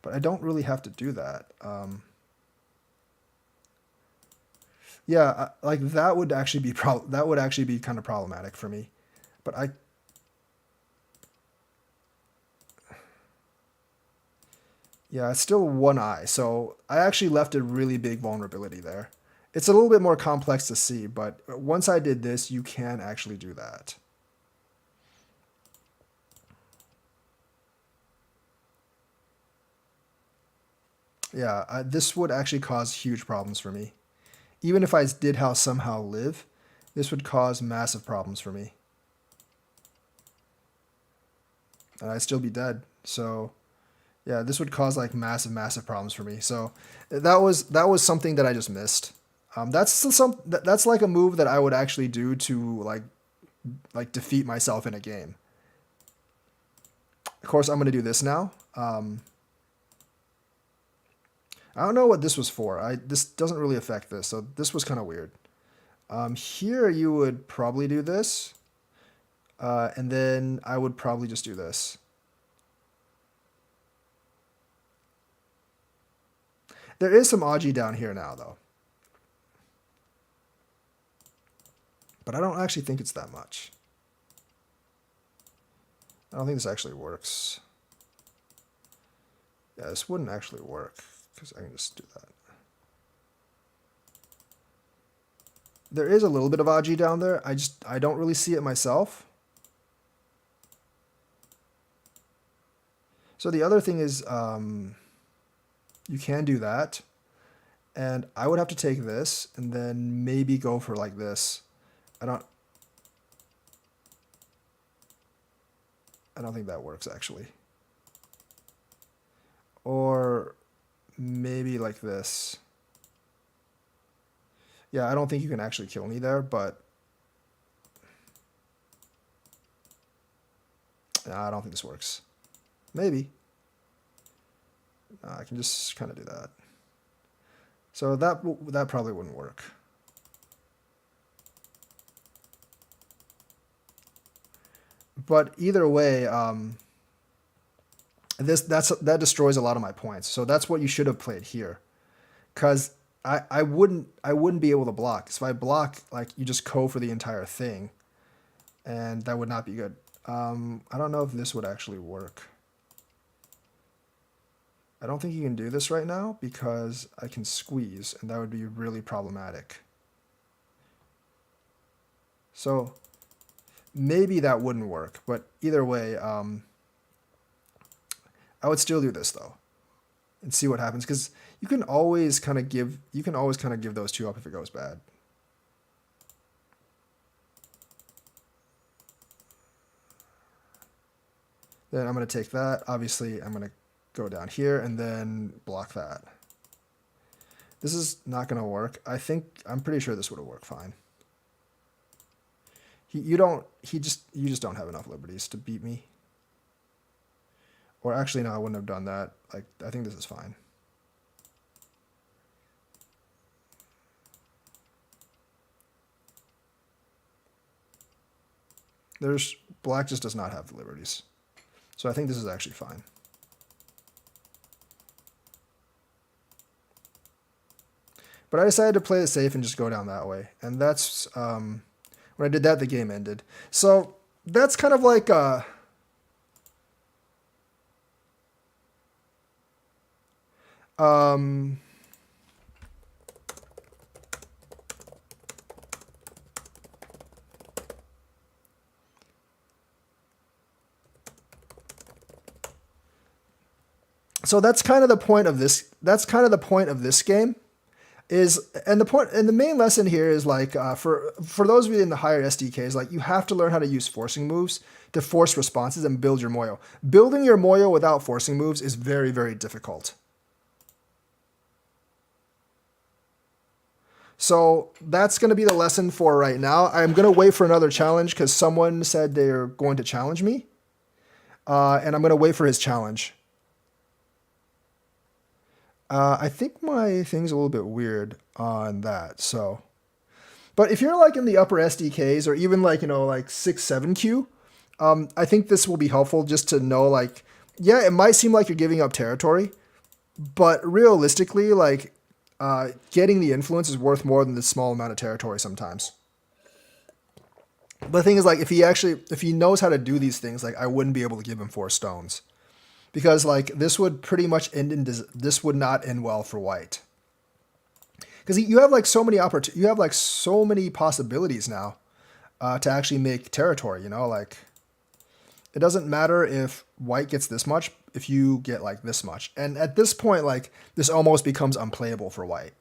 But I don't really have to do that. Yeah, like that would actually be kind of problematic for me. But yeah, it's still one eye, so I actually left a really big vulnerability there. It's a little bit more complex to see, but once I did this, you can actually do that. Yeah, this would actually cause huge problems for me. Even if I did somehow live, this would cause massive problems for me. And I'd still be dead. So yeah, this would cause like massive problems for me. So that was something that I just missed. That's like a move that I would actually do to like defeat myself in a game. Of course, I'm gonna do this now. I don't know what this was for. This doesn't really affect this, so this was kind of weird. Here you would probably do this. And then I would probably just do this. There is some Aji down here now, though. But I don't actually think it's that much. I don't think this actually works. Yeah, this wouldn't actually work, because I can just do that. There is a little bit of Aji down there. I don't really see it myself. So the other thing is, you can do that. And I would have to take this and then maybe go for like this. I don't think that works actually. Or maybe like this. Yeah, I don't think you can actually kill me there, but I don't think this works. Maybe. I can just kind of do that. So that probably wouldn't work. But either way, that destroys a lot of my points. So that's what you should have played here, because I wouldn't be able to block. So if I block, like, you just go for the entire thing, and that would not be good. I don't know if this would actually work. I don't think you can do this right now because I can squeeze, and that would be really problematic. So maybe that wouldn't work, but either way, I would still do this though, and see what happens, because you can always kind of give those two up if it goes bad. Then I'm going to take that. Obviously, I'm going to go down here and then block that. This is not going to work. I'm pretty sure this would have worked fine. You just don't have enough liberties to beat me. Or actually, no, I wouldn't have done that. Like, I think this is fine. Black just does not have the liberties. So I think this is actually fine. But I decided to play it safe and just go down that way. And that's, when I did that, the game ended. So that's kind of like so that's kind of the point of this. That's kind of the point of this game. The main lesson here is like for those of you in the higher SDKs, like, you have to learn how to use forcing moves to force responses and build your moyo. Building your moyo without forcing moves is very, very difficult. So that's going to be the lesson for right now. I'm going to wait for another challenge because someone said they're going to challenge me, and I'm going to wait for his challenge. I think my thing's a little bit weird on that. So, but if you're like in the upper SDKs or even like, like 6, 7Q, I think this will be helpful just to know, like, yeah, it might seem like you're giving up territory, but realistically, like, getting the influence is worth more than the small amount of territory sometimes. But the thing is, like, if he knows how to do these things, like, I wouldn't be able to give him 4 stones. Because, like, this would pretty much this would not end well for white. Because you have like so many possibilities now to actually make territory. Like, it doesn't matter if white gets this much if you get like this much. And at this point, like, this almost becomes unplayable for white.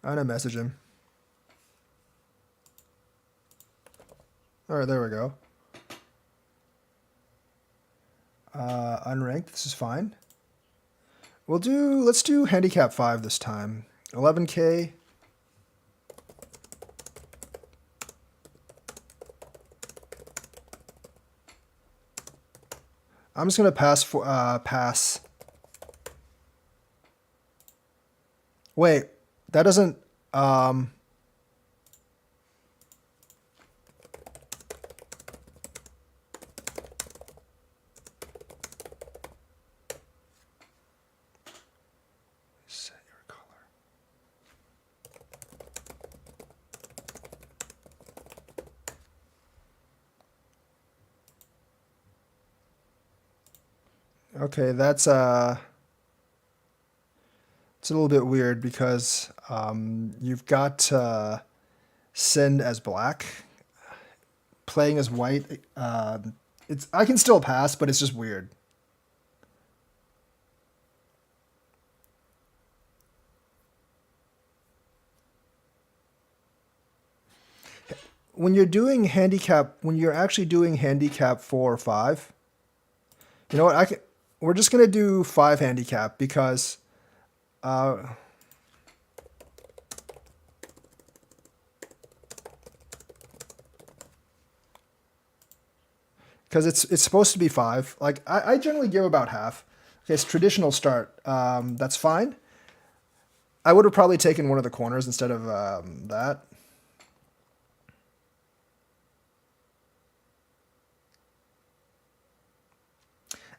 I'm going to message him. All right, there we go. Unranked, this is fine. Let's do handicap 5 this time. 11K. I'm just gonna pass. Wait, that doesn't. Set your color. Okay, it's a little bit weird because you've got send as black, playing as white. It's I can still pass, but it's just weird. When you're doing handicap, when you're actually doing handicap 4 or 5, you know what? We're just gonna do 5 handicap because uh, it's supposed to be 5. Like I generally give about half. Okay, it's traditional start. That's fine. I would have probably taken one of the corners instead of that.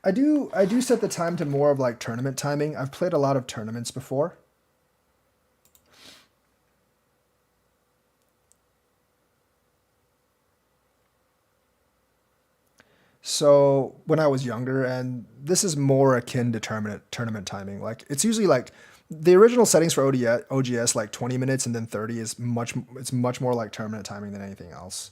I do set the time to more of like tournament timing. I've played a lot of tournaments before. So when I was younger, and this is more akin to tournament timing. Like it's usually like the original settings for OGS like 20 minutes and then 30 is it's much more like tournament timing than anything else.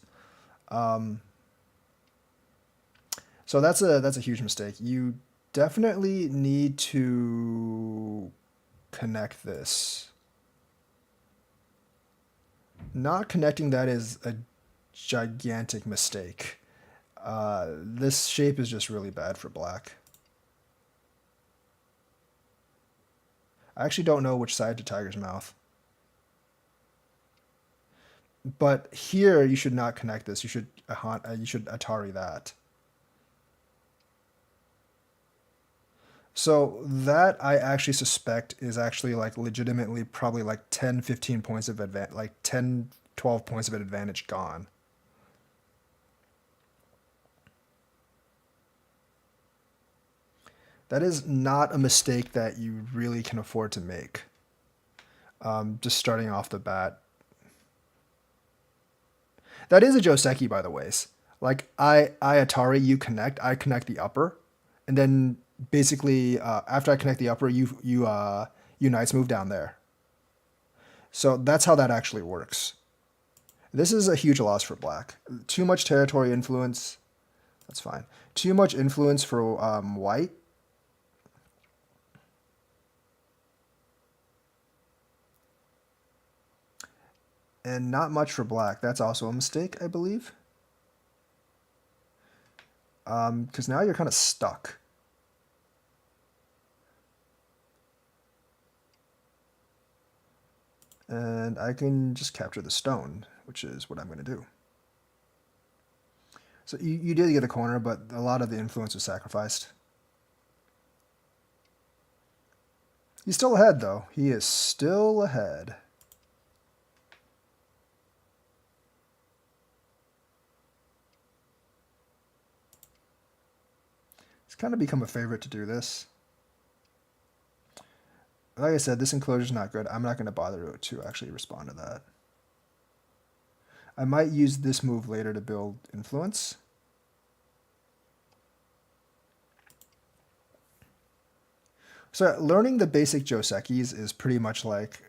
So that's a huge mistake. You definitely need to connect this. Not connecting that is a gigantic mistake. This shape is just really bad for black. I actually don't know which side to Tiger's Mouth. But here you should not connect this. You should Atari that. So that I actually suspect is actually like legitimately probably like 10, 15 points of advantage, like 10, 12 points of an advantage gone. That is not a mistake that you really can afford to make. Just starting off the bat. That is a Joseki, by the ways. Like I Atari, you connect. I connect the upper, and then basically after I connect the upper, you knights move down there. So that's how that actually works. This is a huge loss for black. Too much territory influence. That's fine. Too much influence for white. And not much for black. That's also a mistake, I believe. Because now you're kind of stuck. And I can just capture the stone, which is what I'm going to do. So you did get the corner, but a lot of the influence was sacrificed. He's still ahead, though. He is still ahead. It's kind of become a favorite to do this. Like I said, this enclosure is not good. I'm not going to bother to actually respond to that. I might use this move later to build influence. So learning the basic Josekis is pretty much like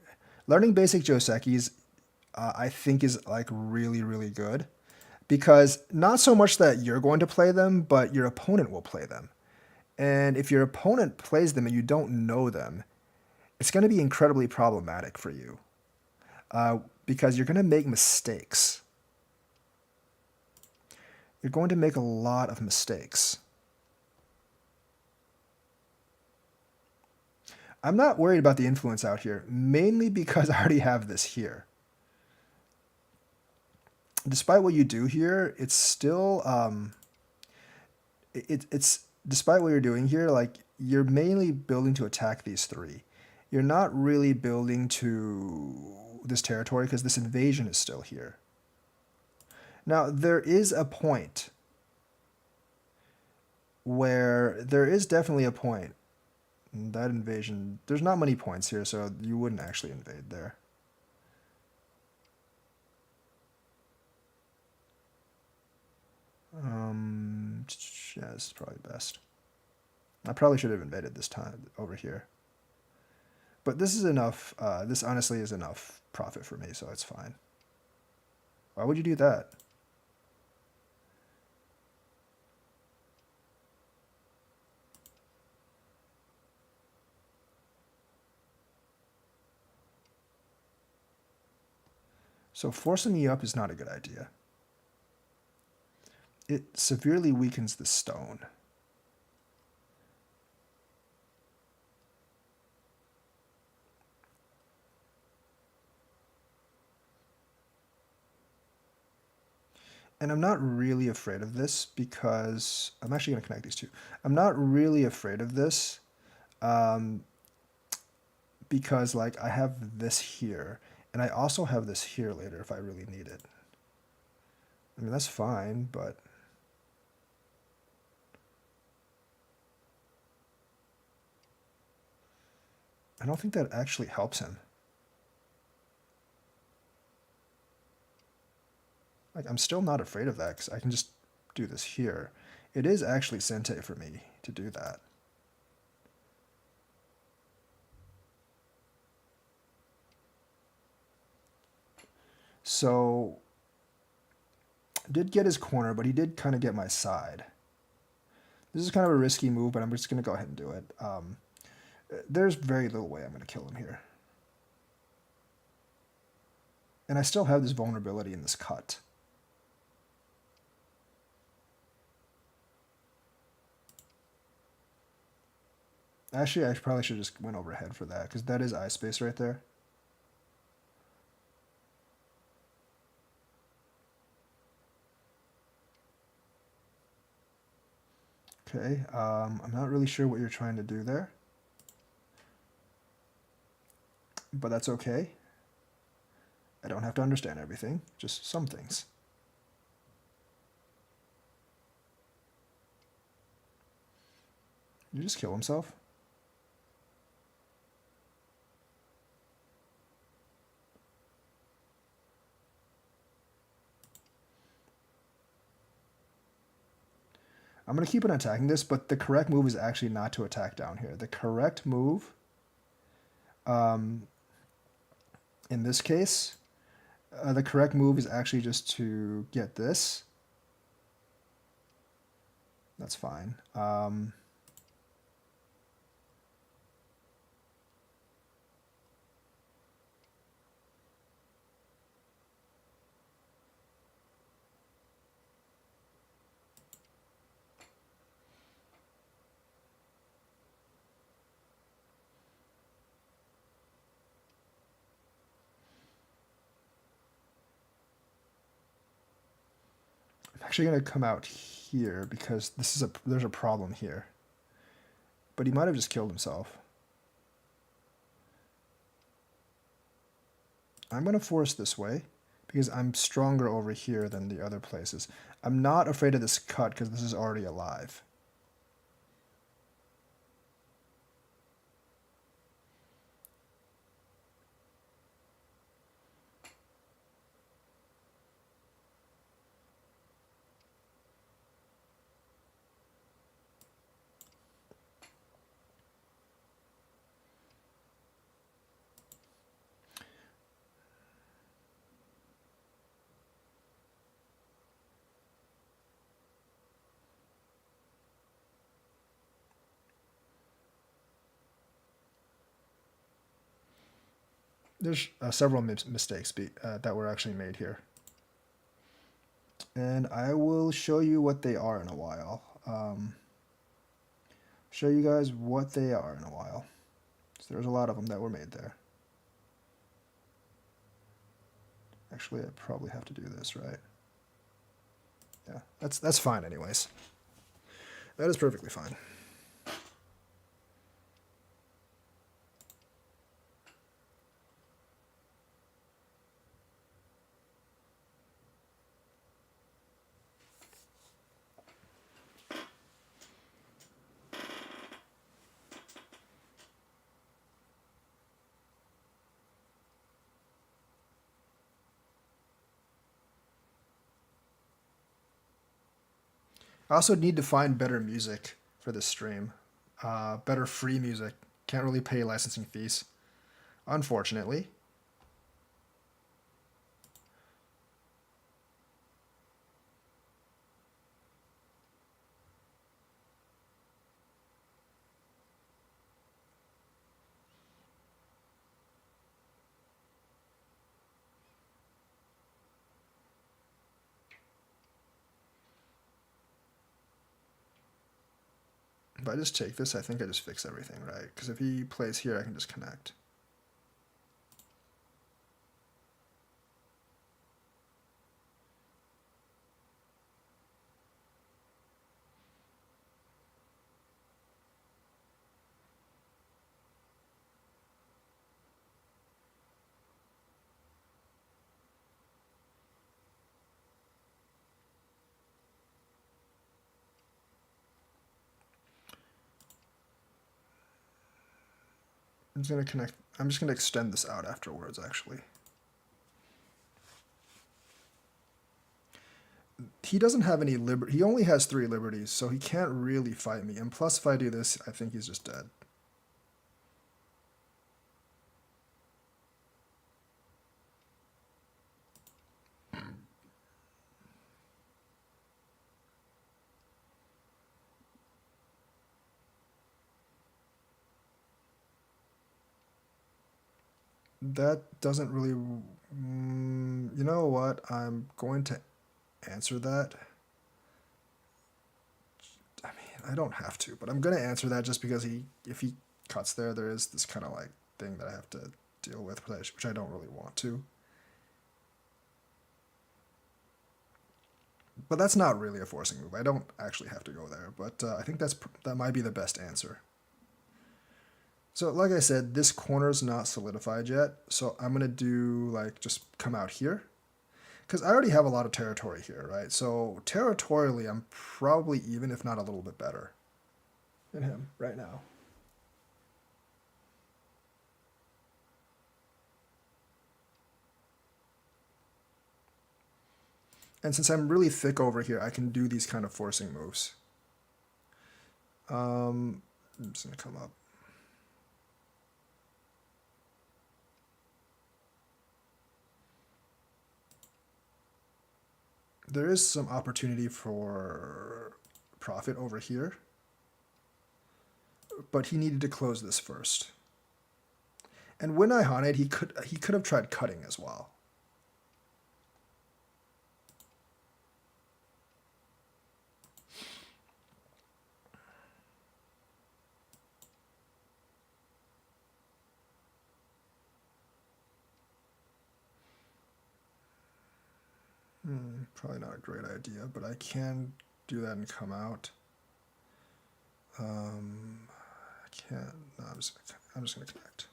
learning basic Josekis. I think is like really really good because not so much that you're going to play them, but your opponent will play them. And if your opponent plays them and you don't know them, it's going to be incredibly problematic for you because you're going to make mistakes. You're going to make a lot of mistakes. I'm not worried about the influence out here, mainly because I already have this here. Despite what you do here, it's still it's despite what you're doing here, like, you're mainly building to attack these three. You're not really building to this territory because this invasion is still here. Now, there is a point where there is definitely a point. That invasion, there's not many points here, so you wouldn't actually invade there. Yeah, this is probably best. I probably should have invaded this time over here. But this is enough, this honestly is enough profit for me, so it's fine. Why would you do that? So forcing me up is not a good idea. It severely weakens the stone. And I'm not really afraid of this because I'm actually going to connect these two. I'm not really afraid of this because, like, I have this here, and I also have this here later if I really need it. I mean, that's fine, but I don't think that actually helps him. Like, I'm still not afraid of that because I can just do this here. It is actually Sente for me to do that. So, did get his corner, but he did kind of get my side. This is kind of a risky move, but I'm just going to go ahead and do it. There's very little way I'm going to kill him here. And I still have this vulnerability in this cut. Actually, I probably should have just went overhead for that, because that is eye space right there. Okay, I'm not really sure what you're trying to do there. But that's okay. I don't have to understand everything, just some things. Did he just kill himself? I'm going to keep on attacking this, but the correct move is actually not to attack down here. The correct move, in this case, the correct move is actually just to get this. That's fine. Actually going to come out here because there's a problem here. But he might have just killed himself. I'm going to force this way because I'm stronger over here than the other places. I'm not afraid of this cut because this is already alive. There's several mistakes that were actually made here. And I will show you what they are in a while. Show you guys what they are in a while. So there's a lot of them that were made there. Actually, I probably have to do this, right? Yeah, that's fine anyways. That is perfectly fine. I also need to find better music for this stream. Better free music. Can't really pay licensing fees, unfortunately. If I just take this, I think I just fix everything, right? Because if he plays here, I can just connect. I'm just gonna connect. I'm just gonna extend this out afterwards, actually. He doesn't have any liberty. He only has 3 liberties, so he can't really fight me. And plus, if I do this, I think he's just dead. That doesn't really. You know what? I'm going to answer that. I mean, I don't have to, but I'm going to answer that just because if he cuts there, there is this kind of like thing that I have to deal with, which I don't really want to. But that's not really a forcing move. I don't actually have to go there, but I think that might be the best answer. So like I said, this corner's not solidified yet, so I'm gonna do like just come out here. Because I already have a lot of territory here, right? So territorially, I'm probably even, if not a little bit better than him right now. And since I'm really thick over here, I can do these kind of forcing moves. I'm just gonna come up. There is some opportunity for profit over here, but he needed to close this first. And when I haunted, he could have tried cutting as well. Probably not a great idea, but I can do that and come out. I can't. No, I'm just gonna connect.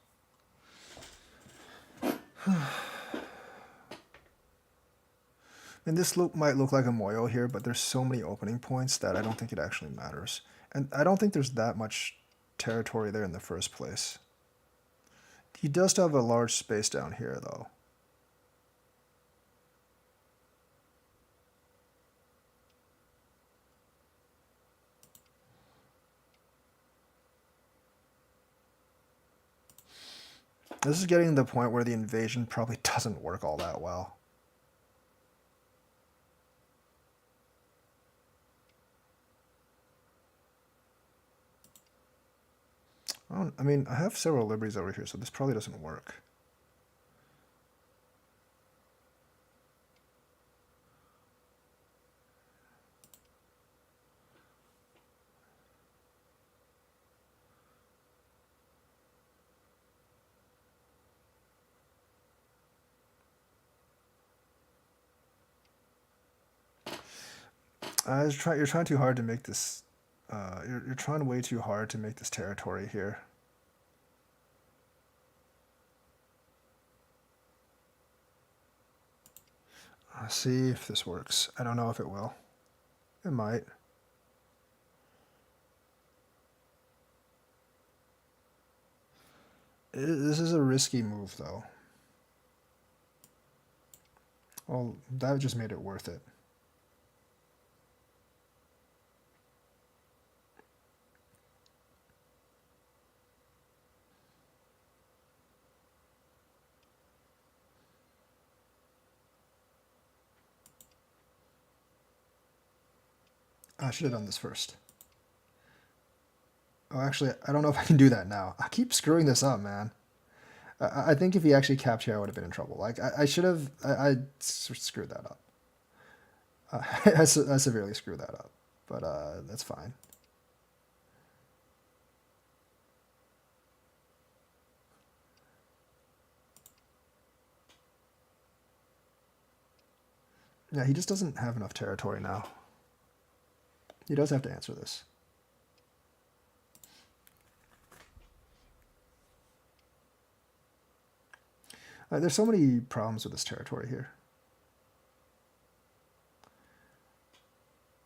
And this might look like a moyo here, but there's so many opening points that I don't think it actually matters. And I don't think there's that much territory there in the first place. He does have a large space down here, though. This is getting to the point where the invasion probably doesn't work all that well. I mean, I have several liberties over here, so this probably doesn't work. You're trying too hard to make this You're trying way too hard to make this territory here. Let's see if this works. I don't know if it will. It might. This is a risky move, though. Well, that just made it worth it. I should have done this first. Oh, actually, I don't know if I can do that now. I keep screwing this up, man. I think if he actually capped here, I would have been in trouble. Like, I should have... I screwed that up. I severely screwed that up. But that's fine. Yeah, he just doesn't have enough territory now. He does have to answer this. There's so many problems with this territory here.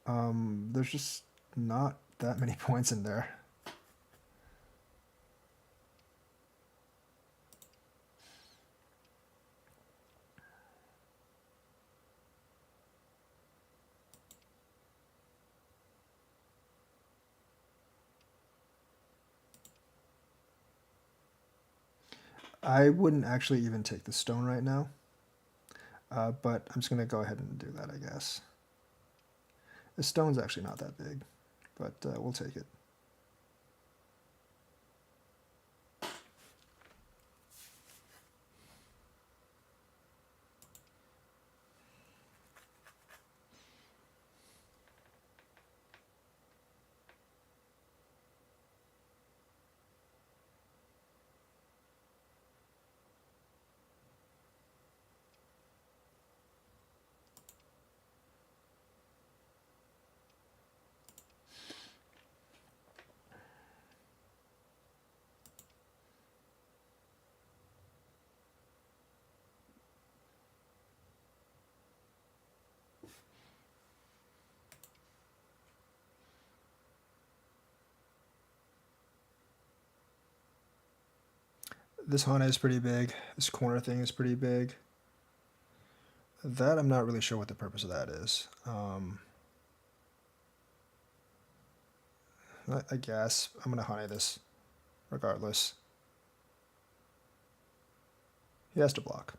There's just not that many points in there. I wouldn't actually even take the stone right now, but I'm just going to go ahead and do that, I guess. The stone's actually not that big, but we'll take it. This Hana is pretty big. This corner thing is pretty big. That I'm not really sure what the purpose of that is. I guess I'm going to Hana this regardless. He has to block.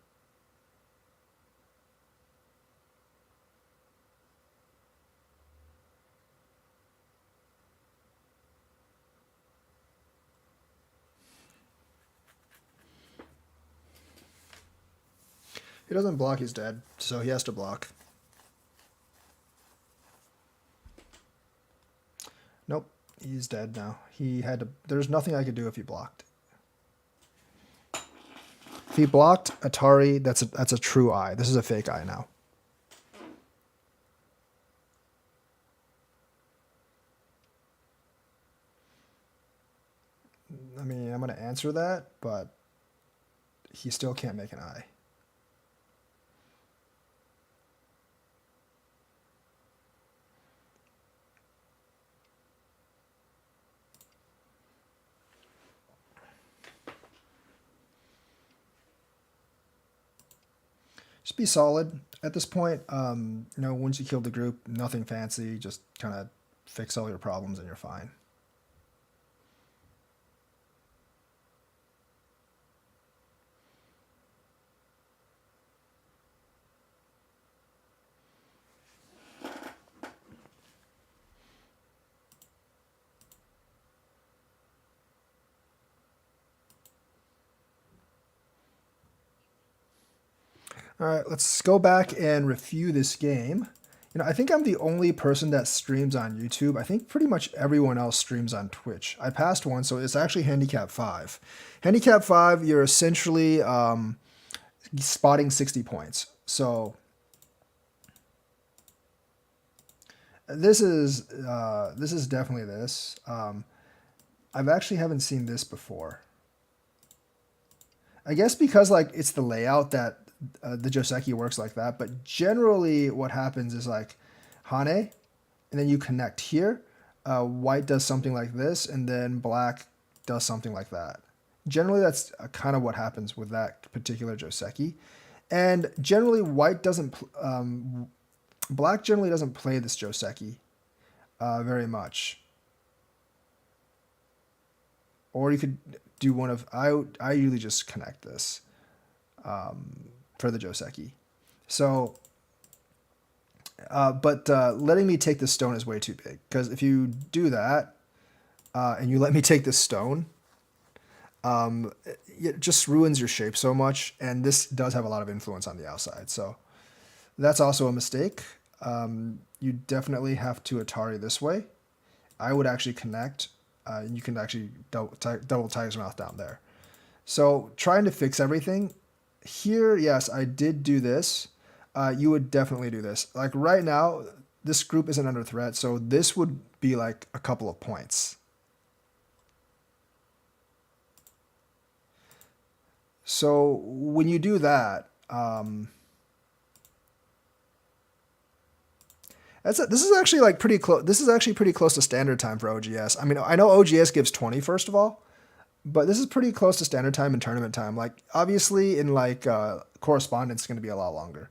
He doesn't block, he's dead, so he has to block. Nope, he's dead now. He had to... There's nothing I could do if he blocked. If he blocked Atari, that's a true eye. This is a fake eye now. I mean, I'm going to answer that, but he still can't make an eye. Just be solid at this point. You know, once you kill the group, nothing fancy. Just kind of fix all your problems and you're fine. All right, let's go back and review this game. You know, I think I'm the only person that streams on YouTube. I think pretty much everyone else streams on Twitch. I passed one, so it's actually Handicap 5. Handicap 5, you're essentially spotting 60 points. So This is definitely this. I've actually haven't seen this before. I guess because like it's the layout that the Joseki works like that. But generally, what happens is like Hane, and then you connect here. White does something like this, and then black does something like that. Generally, that's kind of what happens with that particular Joseki. And generally, black generally doesn't play this Joseki very much. Or you could do one of I usually just connect this for the Joseki. So, but letting me take this stone is way too big because if you do that and you let me take this stone, it just ruins your shape so much, and this does have a lot of influence on the outside. So that's also a mistake. You definitely have to Atari this way. I would actually connect, and you can actually double Tiger's Mouth down there. So trying to fix everything here, yes, I did do this. You would definitely do this. Like right now, this group isn't under threat, so this would be like a couple of points. So when you do that, this is actually like pretty close. This is actually pretty close to standard time for OGS. I mean, I know OGS gives 20 first of all, but this is pretty close to standard time and tournament time. Like obviously in like correspondence, it's going to be a lot longer.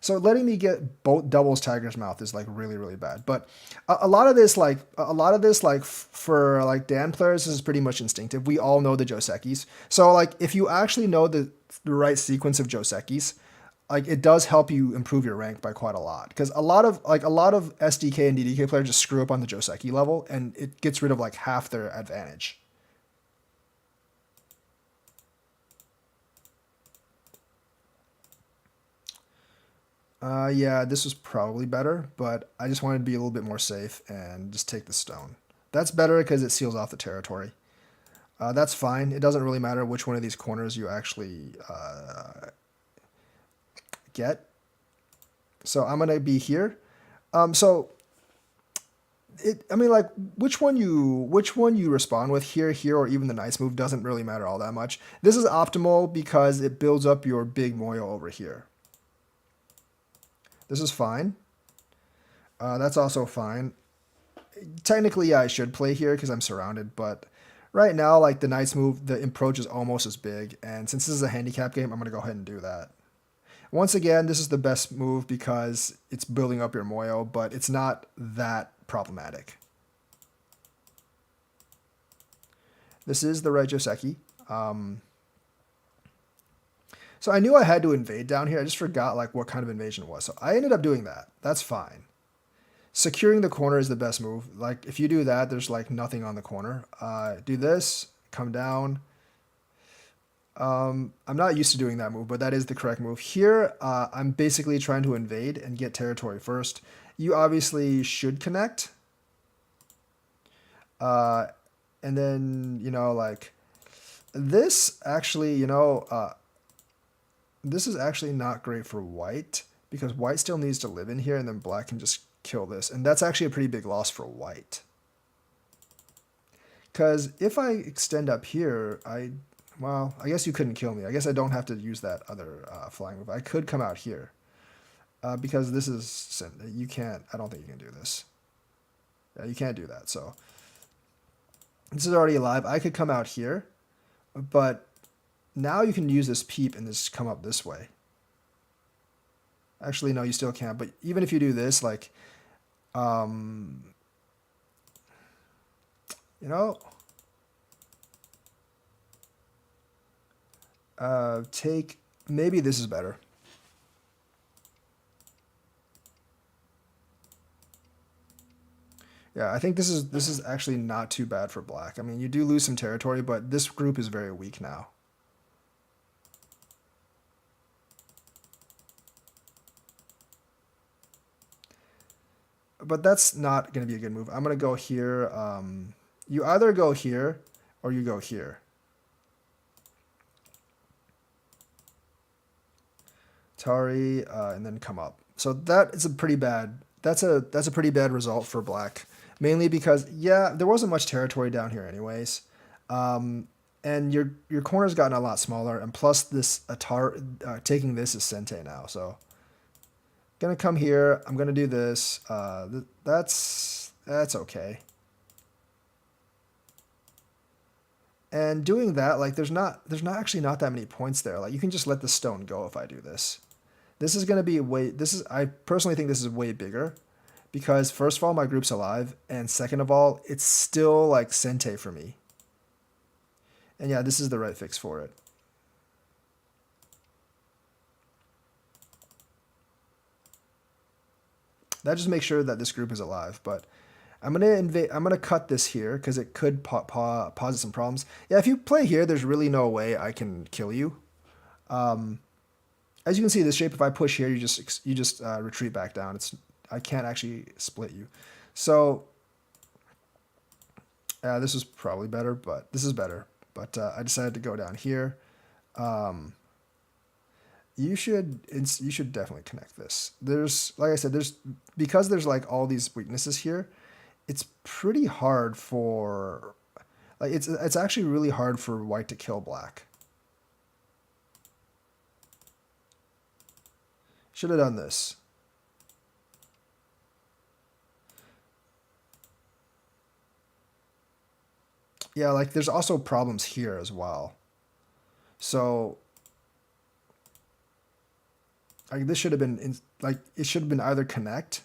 So letting me get both doubles Tiger's Mouth is like really really bad. But a lot of this like for like Dan players, this is pretty much instinctive. We all know the Josekis. So like if you actually know the right sequence of Josekis, like it does help you improve your rank by quite a lot. Because a lot of SDK and DDK players just screw up on the Joseki level, and it gets rid of like half their advantage. Yeah, this was probably better, but I just wanted to be a little bit more safe and just take the stone. That's better because it seals off the territory. That's fine. It doesn't really matter which one of these corners you actually get. So I'm gonna be here. So I mean, like which one you respond with here, or even the nice move doesn't really matter all that much. This is optimal because it builds up your big moyo over here. This is fine. That's also fine. Technically, yeah, I should play here because I'm surrounded, but right now, like the nice move, the approach is almost as big, and since this is a handicap game, I'm gonna go ahead and do that. Once again, this is the best move because it's building up your moyo, but it's not that problematic. This is the right Joseki. So I knew I had to invade down here. I just forgot like what kind of invasion it was. So I ended up doing that. That's fine. Securing the corner is the best move. Like if you do that, there's like nothing on the corner. Do this, come down. I'm not used to doing that move, but that is the correct move. Here, I'm basically trying to invade and get territory first. You obviously should connect. And then, you know, like this actually, you know, this is actually not great for white because white still needs to live in here and then black can just kill this. And that's actually a pretty big loss for white. Because if I extend up here, well, I guess you couldn't kill me. I guess I don't have to use that other flying move. I could come out here because this is, you can't, I don't think you can do this. Yeah, you can't do that. So this is already alive. I could come out here, but now you can use this peep and just come up this way. Actually, no, you still can't. But even if you do this, like, you know, maybe this is better. Yeah, I think this is actually not too bad for black. I mean, you do lose some territory, but this group is very weak now. But that's not going to be a good move. I'm going to go here. You either go here or you go here. Tari, and then come up. So that is a pretty bad that's a pretty bad result for black, mainly because yeah, there wasn't much territory down here anyways, and your corner's gotten a lot smaller, and plus this Atar taking this is Sente now, so gonna come here. I'm gonna do this. That's okay. And doing that, like there's not actually not that many points there. Like you can just let the stone go if I do this. This is gonna be way. This is I personally think this is way bigger, because first of all my group's alive, and second of all it's still like Sente for me. And yeah, this is the right fix for it. That just makes sure that this group is alive, but I'm gonna invade. I'm gonna cut this here because it could pause some problems. Yeah, if you play here, there's really no way I can kill you. As you can see, this shape. If I push here, you just retreat back down. I can't actually split you. So this is probably better, but this is better. But I decided to go down here. You should definitely connect this. There's, like I said, because there's like all these weaknesses here. It's pretty hard for, like it's actually really hard for white to kill black. Should have done this. Yeah, like there's also problems here as well. So like this should have been like it should have been either connect,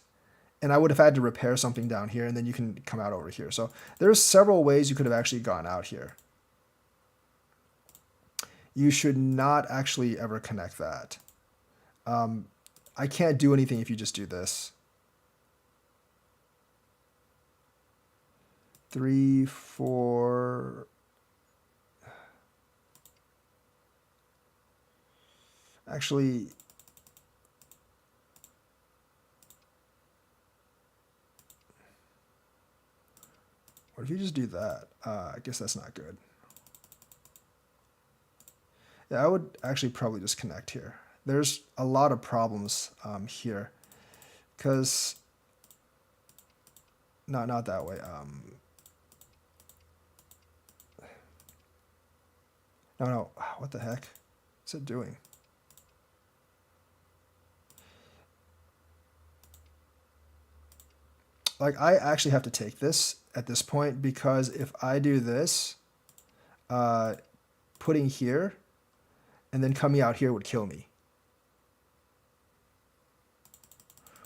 and I would have had to repair something down here, and then you can come out over here. So there's several ways you could have actually gone out here. You should not actually ever connect that. I can't do anything if you just do this. 3, 4. Actually, what if you just do that? I guess that's not good. Yeah, I would actually probably just connect here. There's a lot of problems here, because not that way. No, what the heck is it doing? Like I actually have to take this at this point, because if I do this, uh, putting here and then coming out here would kill me.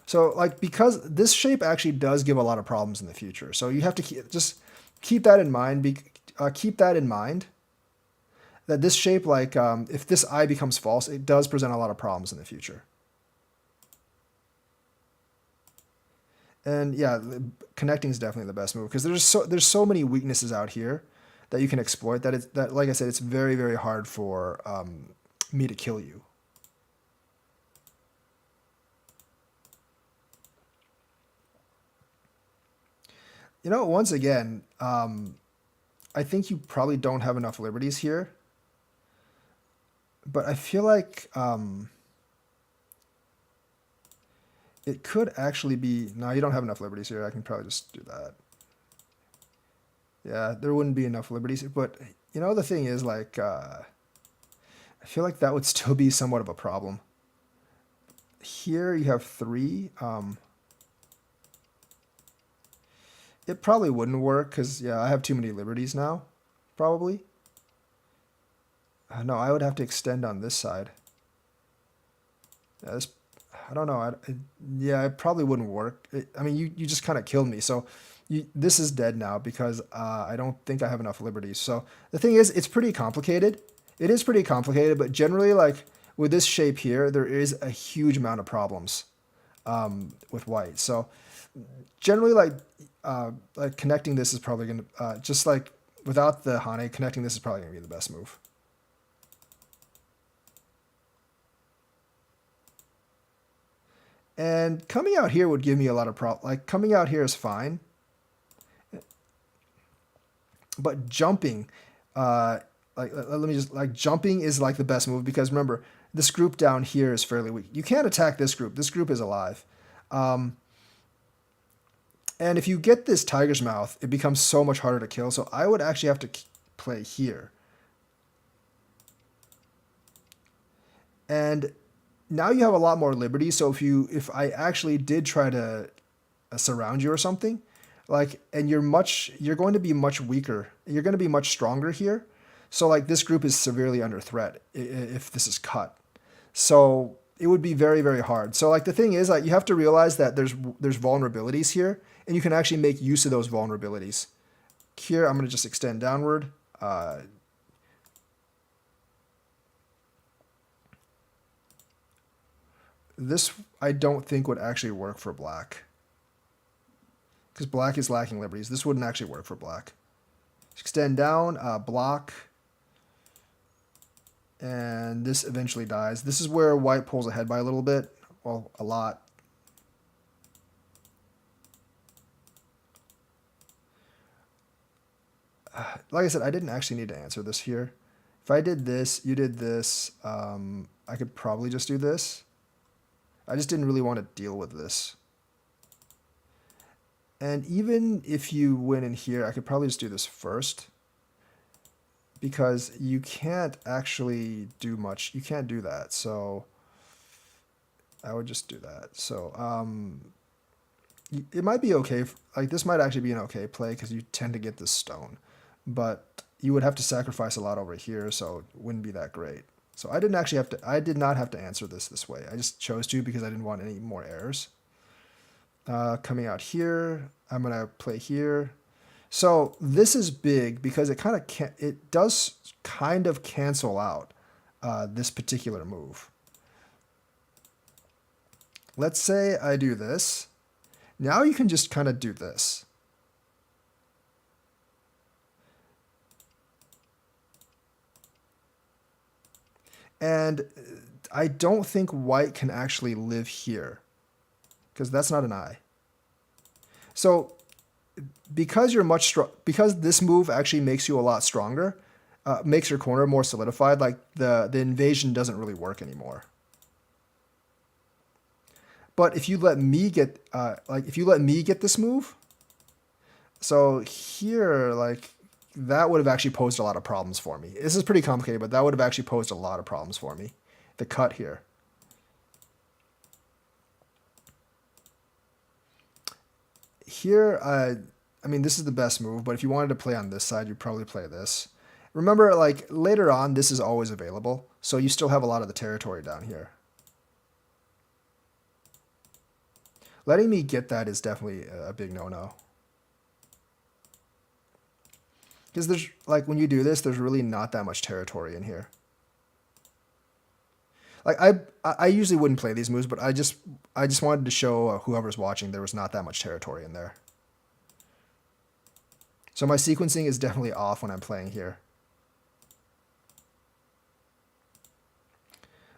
So like, because this shape actually does give a lot of problems in the future, so you have to just keep that in mind. Keep that in mind, that this shape, like if this eye becomes false, it does present a lot of problems in the future. And yeah, connecting is definitely the best move, because there's so many weaknesses out here that you can exploit, that like I said, it's very, very hard for me to kill you. You know, once again, I think you probably don't have enough liberties here, but I feel like it could actually be. No, you don't have enough liberties here. I can probably just do that. Yeah, there wouldn't be enough liberties, but you know, the thing is, like, I feel like that would still be somewhat of a problem. Here you have 3. It probably wouldn't work, because yeah, I have too many liberties now, probably. No, I would have to extend on this side. Yeah, I don't know. Yeah, it probably wouldn't work. I mean, you just kind of killed me. So this is dead now, because I don't think I have enough liberties. So the thing is, it's pretty complicated. It is pretty complicated, but generally, like with this shape here, there is a huge amount of problems with white. So generally, like connecting this is probably going to, just like without the Hane, connecting this is probably going to be the best move. And coming out here would give me a lot of problems. Like coming out here is fine, but jumping, let me just, like jumping is like the best move, because remember, this group down here is fairly weak. You can't attack this group. This group is alive. And if you get this tiger's mouth, it becomes so much harder to kill. So I would actually have to play here. And now you have a lot more liberty. So if I actually did try to surround you or something, like, and you're going to be much weaker. You're going to be much stronger here. So like this group is severely under threat if this is cut. So it would be very, very hard. So like the thing is, like, you have to realize that there's vulnerabilities here, and you can actually make use of those vulnerabilities. Here, I'm going to just extend downward. This I don't think would actually work for black, because black is lacking liberties. This wouldn't actually work for black. Extend down, block, and this eventually dies. This is where white pulls ahead by a little bit, well, a lot. Like I said, I didn't actually need to answer this here. If I did this, you did this, I could probably just do this. I just didn't really want to deal with this. And even if you went in here, I could probably just do this first, because you can't actually do much. You can't do that. So I would just do that. So it might be okay. Like this might actually be an okay play because you tend to get this stone, but you would have to sacrifice a lot over here, so it wouldn't be that great. So I did not have to answer this way. I just chose to because I didn't want any more errors. Coming out here, I'm gonna play here. So this is big because it does kind of cancel out this particular move. Let's say I do this. Now you can just kind of do this. And I don't think white can actually live here, because that's not an eye. So because because this move actually makes you a lot stronger, makes your corner more solidified, like the invasion doesn't really work anymore. But if you let me get this move, so here, like, that would have actually posed a lot of problems for me. This is pretty complicated, but that would have actually posed a lot of problems for me. The cut here. Here, I mean, this is the best move, but if you wanted to play on this side, you'd probably play this. Remember, like, later on, this is always available, so you still have a lot of the territory down here. Letting me get that is definitely a big no-no. Because there's, like, when you do this, there's really not that much territory in here. Like, I usually wouldn't play these moves, but I just wanted to show whoever's watching there was not that much territory in there. So my sequencing is definitely off when I'm playing here.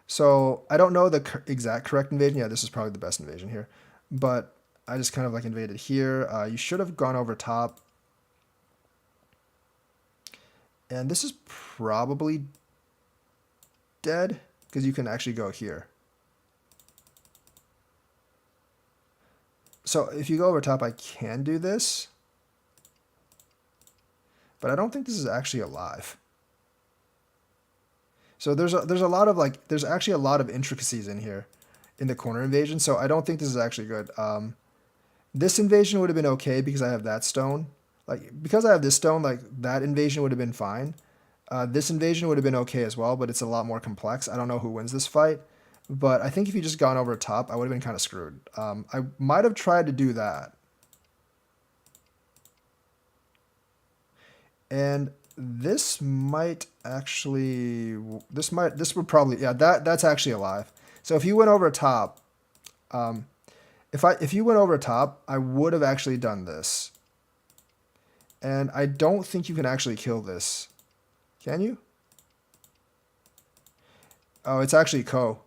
So I don't know the exact correct invasion. Yeah, this is probably the best invasion here. But I just kind of like invaded here. You should have gone over top. And this is probably dead, because you can actually go here. So if you go over top, I can do this. But I don't think this is actually alive. So there's actually a lot of intricacies in here in the corner invasion. So I don't think this is actually good. This invasion would have been okay because I have that stone. Like, because I have this stone, like, that invasion would have been fine. This invasion would have been okay as well, but it's a lot more complex. I don't know who wins this fight, but I think if you just gone over top, I would have been kind of screwed. I might have tried to do that. And this might actually, this would probably, yeah, that's actually alive. So if you went over top, if you went over top, I would have actually done this. And I don't think you can actually kill this. Can you? Oh, it's actually Ko.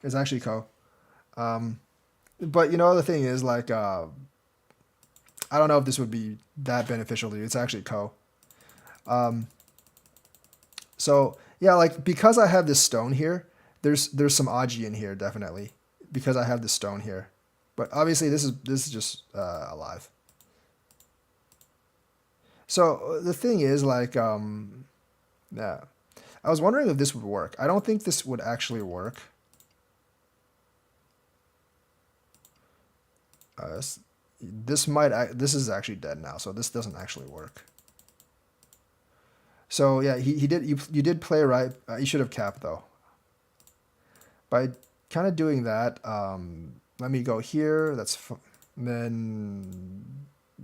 It's actually Ko. But, you know, the thing is, like, I don't know if this would be that beneficial to you. It's actually Ko. So, yeah, like, because I have this stone here, there's some Aji in here, definitely. Because I have this stone here. But obviously this is just alive. So the thing is, like, yeah, I was wondering if this would work. I don't think this would actually work. This is actually dead now, so this doesn't actually work. So yeah, you did play right. You should have capped though. By kind of doing that, let me go here. Then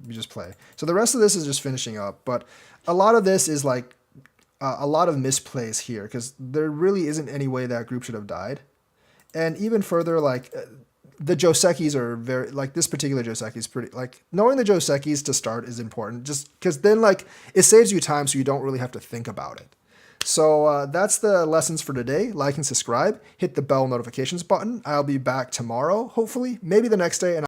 we just play. So the rest of this is just finishing up, but a lot of this is like a lot of misplays here because there really isn't any way that group should have died. And even further, like the Josekis are very, like this particular Joseki is pretty, like knowing the Josekis to start is important just because then like it saves you time so you don't really have to think about it. So that's the lessons for today. Like and subscribe, hit the bell notifications button. I'll be back tomorrow, hopefully, maybe the next day. And